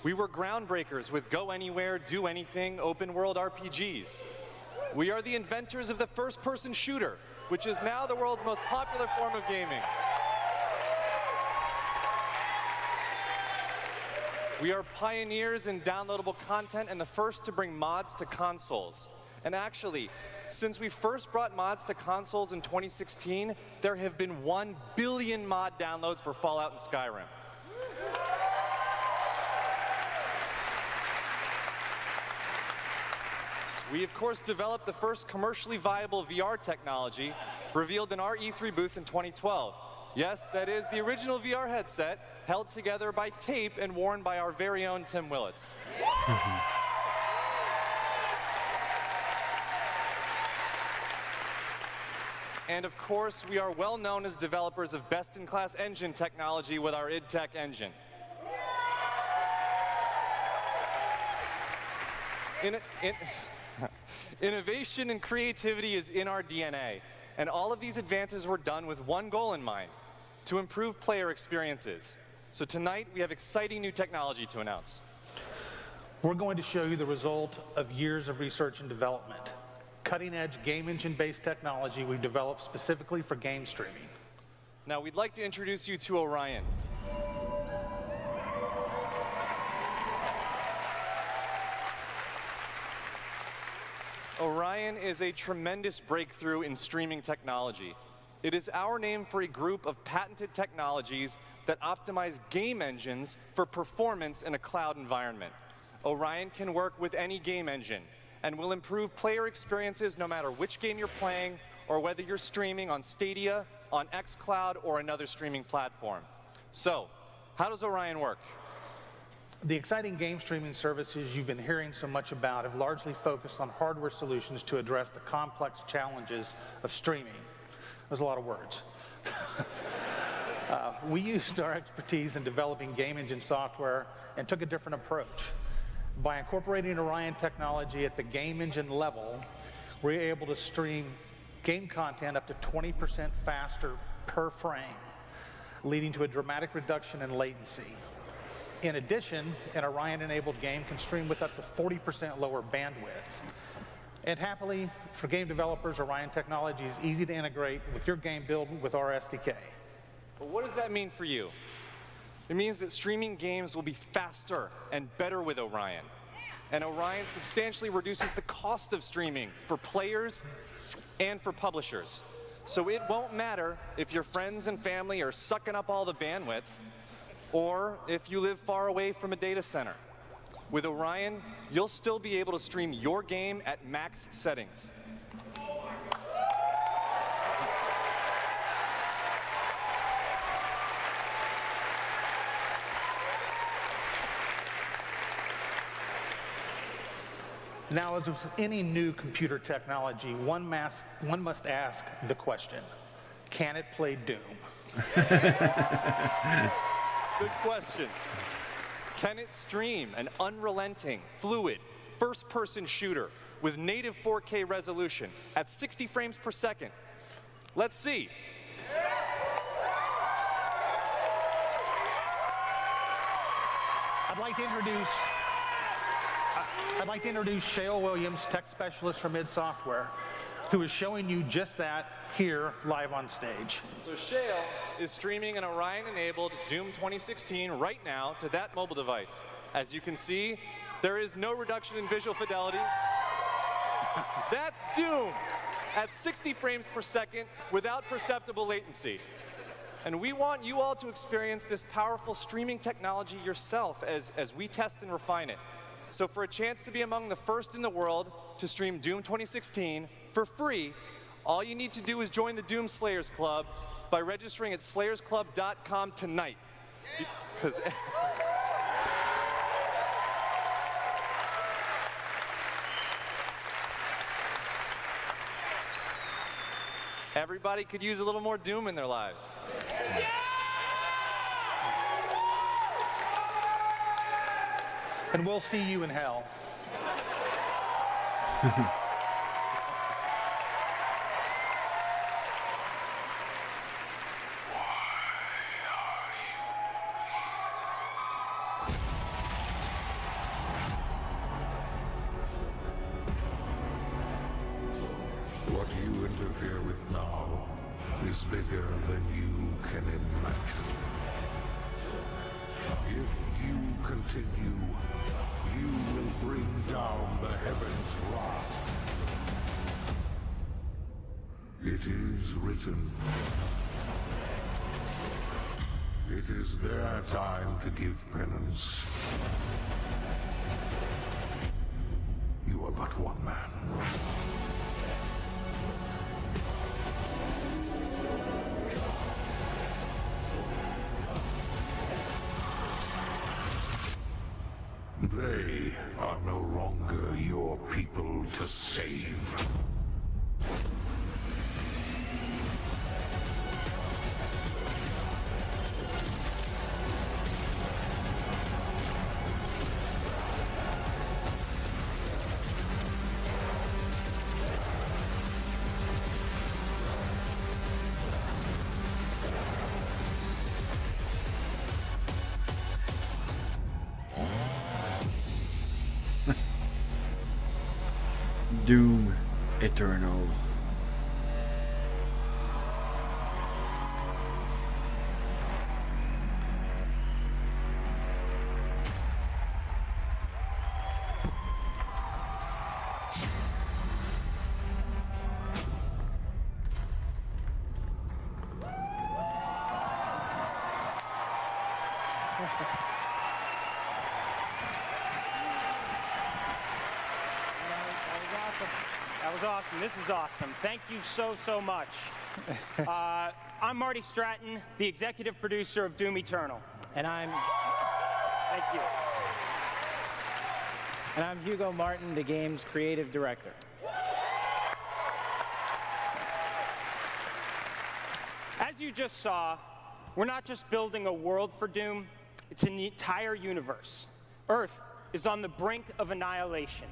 We were groundbreakers with Go Anywhere, Do Anything, open-world RPGs. We are the inventors of the first-person shooter, which is now the world's most popular form of gaming. We are pioneers in downloadable content and the first to bring mods to consoles. And actually, Since we first brought mods to consoles in 2016, there have been 1 billion mod downloads for Fallout and Skyrim. We, of course, developed the first commercially viable VR technology, revealed in our E3 booth in 2012. Yes, that is the original VR headset, held together by tape and worn by our very own Tim Willits. And of course, we are well known as developers of best-in-class engine technology with our id Tech engine. Innovation and creativity is in our DNA, and all of these advances were done with one goal in mind: to improve player experiences. So tonight, we have exciting new technology to announce. We're going to show you the result of years of research and development. Cutting-edge game engine-based technology we've developed specifically for game streaming. Now, we'd like to introduce you to Orion. Orion is a tremendous breakthrough in streaming technology. It is our name for a group of patented technologies that optimize game engines for performance in a cloud environment. Orion can work with any game engine and will improve player experiences no matter which game you're playing or whether you're streaming on Stadia, on xCloud, or another streaming platform. So, how does Orion work? The exciting game streaming services you've been hearing so much about have largely focused on hardware solutions to address the complex challenges of streaming. There's a lot of words. We used our expertise in developing game engine software and took a different approach. By incorporating Orion technology at the game engine level, we're able to stream game content up to 20% faster per frame, leading to a dramatic reduction in latency. In addition, an Orion-enabled game can stream with up to 40% lower bandwidth. And happily, for game developers, Orion technology is easy to integrate with your game build with our SDK. But what does that mean for you? It means that streaming games will be faster and better with Orion. And Orion substantially reduces the cost of streaming for players and for publishers. So it won't matter if your friends and family are sucking up all the bandwidth, or if you live far away from a data center. With Orion, you'll still be able to stream your game at max settings. Now, as with any new computer technology, one must ask the question, can it play Doom? Good question. Can it stream an unrelenting, fluid, first-person shooter with native 4K resolution at 60 frames per second? Let's see. I'd like to introduce Shale Williams, tech specialist from id Software, who is showing you just that here live on stage. So Shale is streaming an Orion-enabled Doom 2016 right now to that mobile device. As you can see, there is no reduction in visual fidelity. That's Doom at 60 frames per second without perceptible latency. And we want you all to experience this powerful streaming technology yourself as we test and refine it. So for a chance to be among the first in the world to stream Doom 2016 for free, all you need to do is join the Doom Slayers Club by registering at slayersclub.com tonight. Because everybody could use a little more Doom in their lives. And we'll see you in hell. What you interfere with now is bigger than you can imagine. If you continue, you will bring down the heavens' wrath. It is written. It is their time to give penance. You are but one man. They are no longer your people to save. Doom Eternal. That was awesome. This is awesome. Thank you so much. I'm Marty Stratton, the executive producer of Doom Eternal. And I'm... Thank you. And I'm Hugo Martin, the game's creative director. As you just saw, we're not just building a world for Doom, it's an entire universe. Earth is on the brink of annihilation.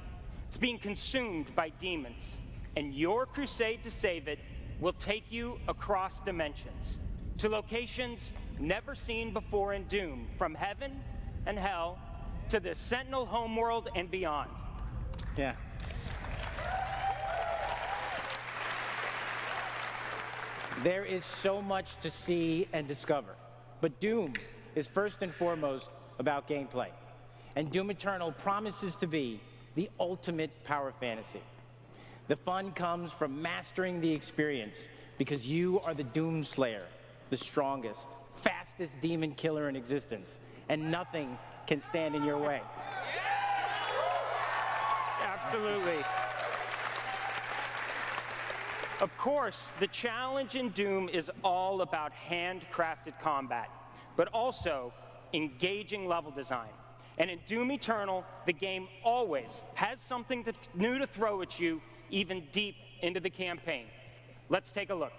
It's being consumed by demons, and your crusade to save it will take you across dimensions, to locations never seen before in Doom, from heaven and hell to the Sentinel homeworld and beyond. Yeah. There is so much to see and discover, but Doom is first and foremost about gameplay, and Doom Eternal promises to be the ultimate power fantasy. The fun comes from mastering the experience because you are the Doom Slayer, the strongest, fastest demon killer in existence, and nothing can stand in your way. Absolutely. Of course, the challenge in Doom is all about handcrafted combat, but also engaging level design. And in Doom Eternal, the game always has something new to throw at you, even deep into the campaign. Let's take a look.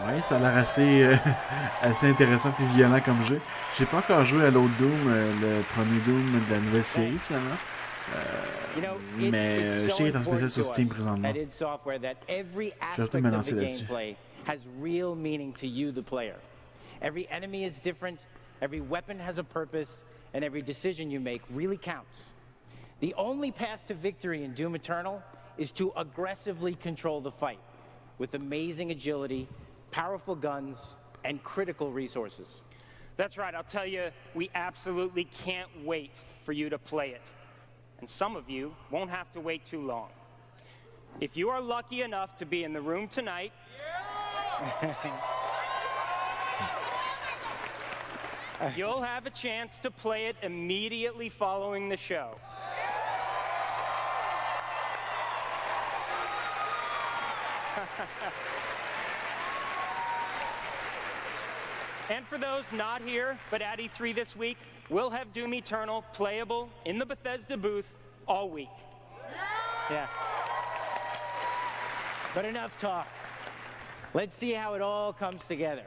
Ouais, ça a l'air assez, assez intéressant et violent comme jeu. J'ai pas encore joué à l'autre Doom, le premier Doom de la nouvelle série, finalement. Mais je sais qu'il est en spécial sur Steam présentement. Je vais tout me lancer là-dessus. Has real meaning to you, the player. Every enemy is different, every weapon has a purpose, and every decision you make really counts. The only path to victory in Doom Eternal is to aggressively control the fight with amazing agility, powerful guns, and critical resources. That's right, I'll tell you, we absolutely can't wait for you to play it. And some of you won't have to wait too long. If you are lucky enough to be in the room tonight, you'll have a chance to play it immediately following the show. And for those not here, but at E3 this week, we'll have Doom Eternal playable in the Bethesda booth all week. Yeah. But enough talk. Let's see how it all comes together.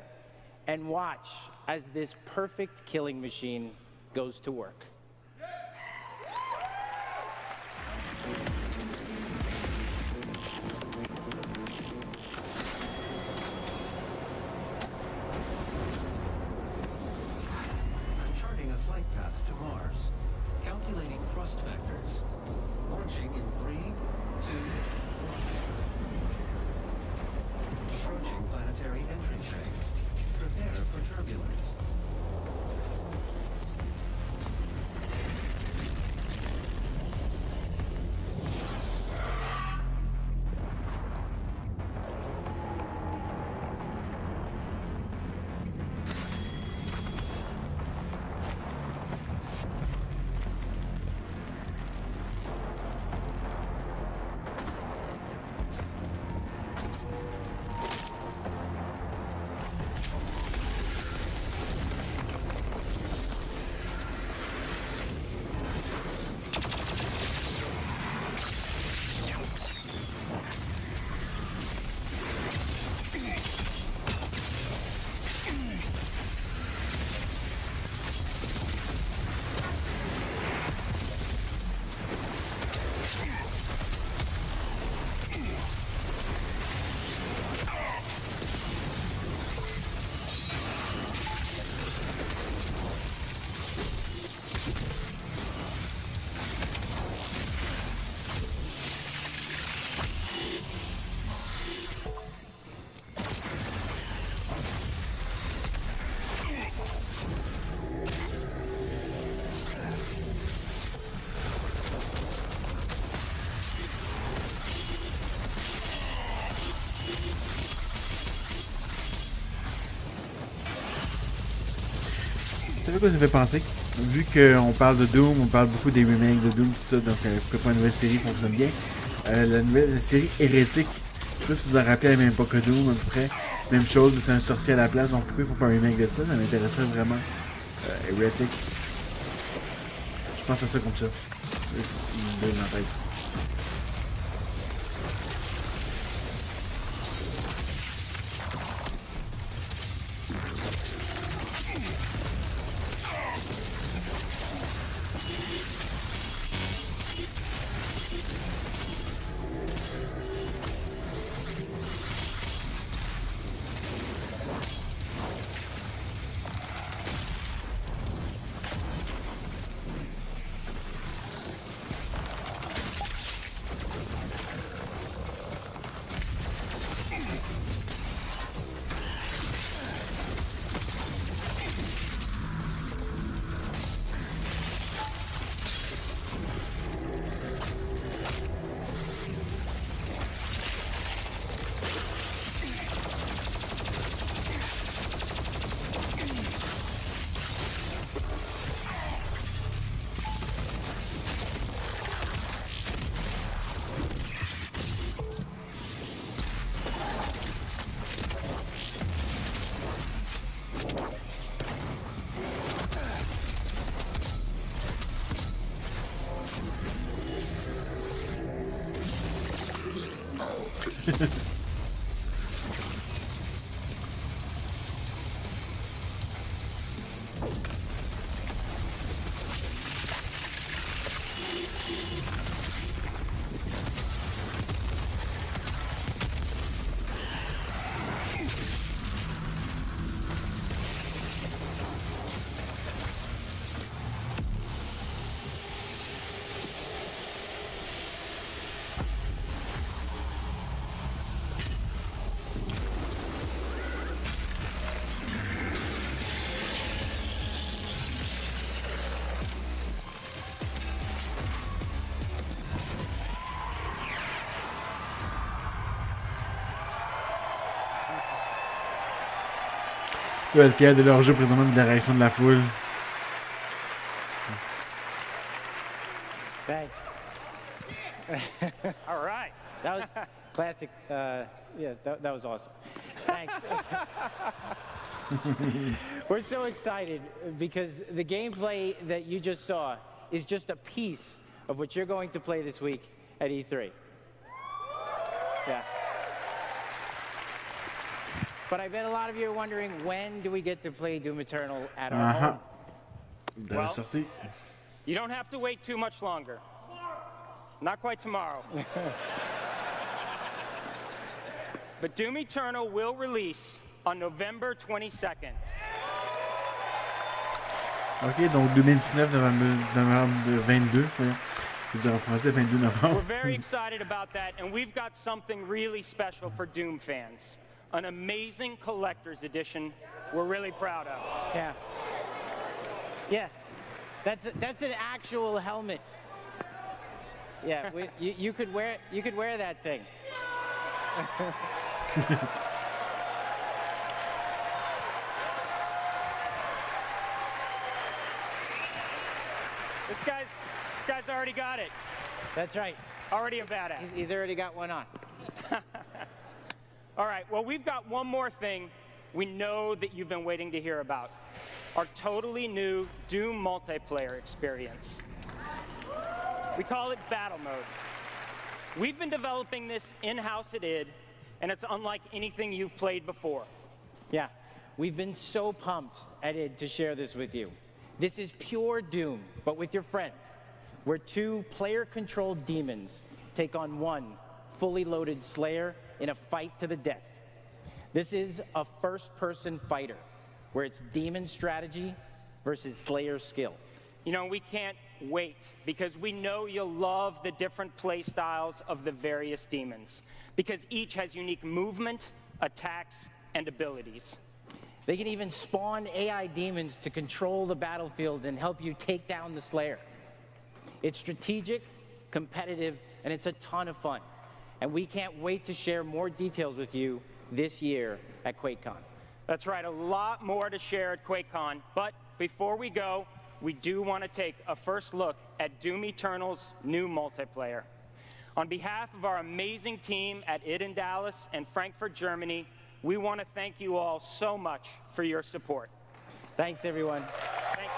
And watch as this perfect killing machine goes to work. Charting a flight path to Mars. Calculating thrust vectors. Launching in 3, 2, 1. Approaching planetary entry phase. Prepare for turbulence. Ça fait quoi ça fait penser? Vu qu'on parle de Doom, on parle beaucoup des remakes de Doom, tout ça, donc pourquoi pas une nouvelle série fonctionne bien. La nouvelle série Hérétique, je sais pas si vous en rappelez, la même époque que Doom, à peu près. Même chose, c'est un sorcier à la place, donc pourquoi il faut pas un remake de ça? Ça m'intéresserait vraiment. Hérétique. Je pense à ça comme ça. Une idée dans la tête. Ils doivent être fiers de leur jeu présentement, de la réaction de la foule. Thanks. All right. That was Classic. Yeah, that was awesome. Thanks. We're so excited because the gameplay that you just saw is just a piece of what you're going to play this week at E3. Yeah. But I bet a lot of you are wondering, when do we get to play Doom Eternal at our home? Well, you don't have to wait too much longer. Not quite tomorrow. But Doom Eternal will release on November 22nd. OK, donc 2019, novembre 22. Je veux dire en français, 22 novembre. We're very excited about that, and we've got something really special for Doom fans. An amazing collector's edition we're really proud of. Yeah. Yeah. That's an actual helmet. Yeah, you could wear that thing. This guy's already got it. That's right. Already a badass. He's already got one on. All right, well, we've got one more thing we know that you've been waiting to hear about. Our totally new Doom multiplayer experience. We call it Battle Mode. We've been developing this in-house at id, and it's unlike anything you've played before. Yeah, we've been so pumped at id to share this with you. This is pure Doom, but with your friends, where two player-controlled demons take on one fully loaded Slayer in a fight to the death. This is a first-person fighter, where it's demon strategy versus Slayer skill. You know, we can't wait, because we know you'll love the different play styles of the various demons, because each has unique movement, attacks, and abilities. They can even spawn AI demons to control the battlefield and help you take down the Slayer. It's strategic, competitive, and it's a ton of fun. And we can't wait to share more details with you this year at QuakeCon. That's right, a lot more to share at QuakeCon. But before we go, we do want to take a first look at Doom Eternal's new multiplayer. On behalf of our amazing team at id in Dallas and Frankfurt, Germany, we want to thank you all so much for your support. Thanks, everyone. Thank you.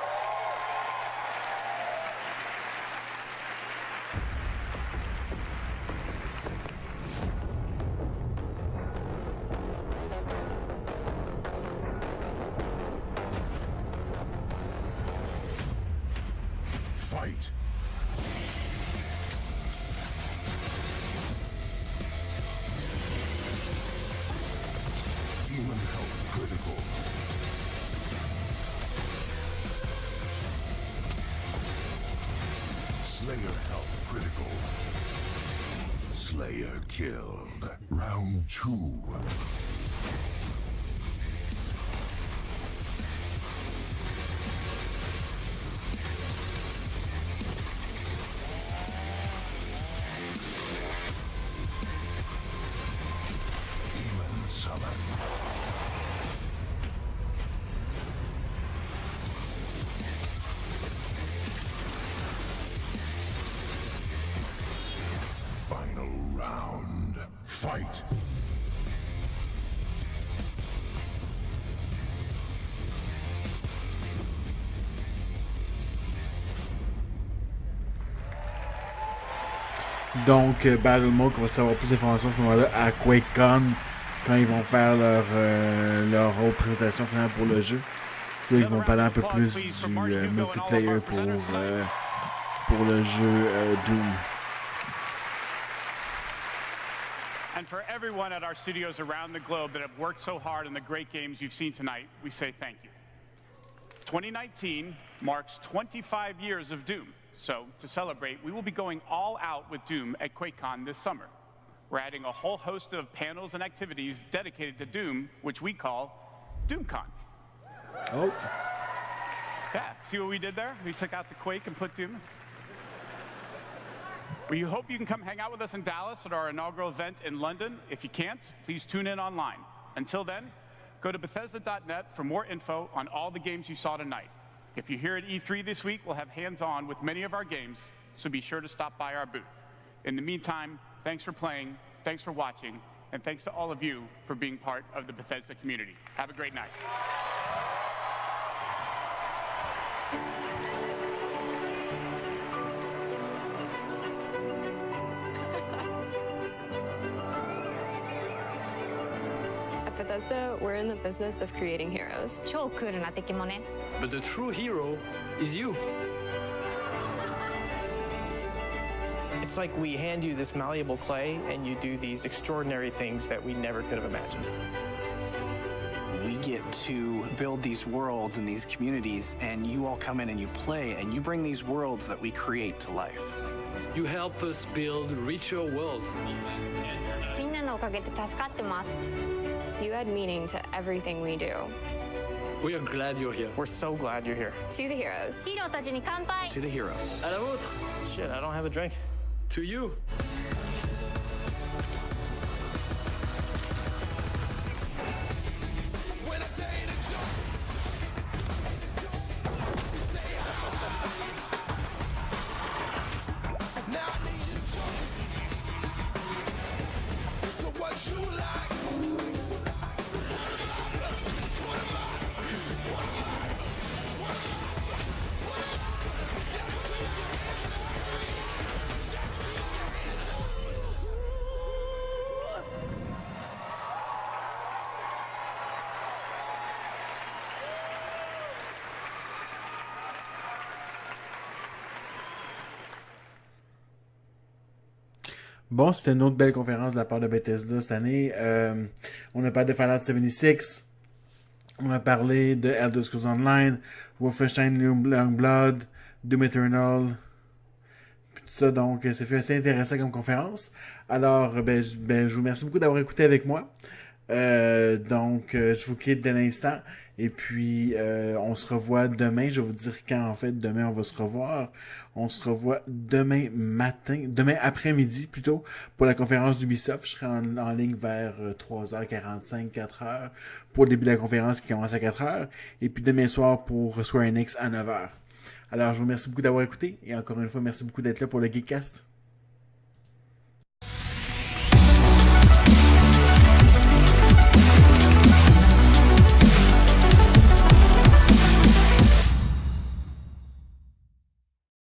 Fight. Demon health critical. Slayer health critical. Slayer killed. Round 2. Final round. Fight. Donc, Battle Mode, on va savoir plus d'informations à ce moment-là à QuakeCon, quand ils vont faire leur autre présentation finale pour le jeu. C'est là qu'ils vont parler un peu plus du multiplayer pour le jeu Doom. And for everyone at our studios around the globe that have worked so hard on the great games you've seen tonight, we say thank you. 2019 marks 25 years of Doom. So, to celebrate, we will be going all out with Doom at QuakeCon this summer. We're adding a whole host of panels and activities dedicated to Doom, which we call DoomCon. Oh. Yeah, see what we did there? We took out the Quake and put Doom. We hope you can come hang out with us in Dallas at our inaugural event in London. If you can't, please tune in online. Until then, go to Bethesda.net for more info on all the games you saw tonight. If you're here at E3 this week, we'll have hands-on with many of our games, so be sure to stop by our booth. In the meantime, thanks for playing. Thanks for watching, and thanks to all of you for being part of the Bethesda community. Have a great night. At Bethesda, we're in the business of creating heroes. 超クールな敵もね。But the true hero is you. It's like we hand you this malleable clay and you do these extraordinary things that we never could have imagined. We get to build these worlds and these communities, and you all come in and you play, and you bring these worlds that we create to life. You help us build richer worlds. みんなのおかげで助かってます。You add meaning to everything we do. We are glad you're here. We're so glad you're here. To the heroes. ヒーローたちに乾杯。 To the heroes. À la vôtre. Shit, I don't have a drink. To you. Bon, c'était une autre belle conférence de la part de Bethesda cette année. On a parlé de Fallout 76. On a parlé de Elder Scrolls Online, Wolfenstein Youngblood, Doom Eternal. Puis tout ça, donc, ça fait assez intéressant comme conférence. Alors, je vous remercie beaucoup d'avoir écouté avec moi. Je vous quitte dès l'instant. Et puis, on se revoit demain. Je vais vous dire quand, en fait, demain, on va se revoir. On se revoit demain après-midi, plutôt, pour la conférence d'Ubisoft. Je serai en ligne vers 3h45, 4h, pour le début de la conférence qui commence à 4h. Et puis, demain soir, pour Square Enix à 9h. Alors, je vous remercie beaucoup d'avoir écouté. Et encore une fois, merci beaucoup d'être là pour le Geekcast.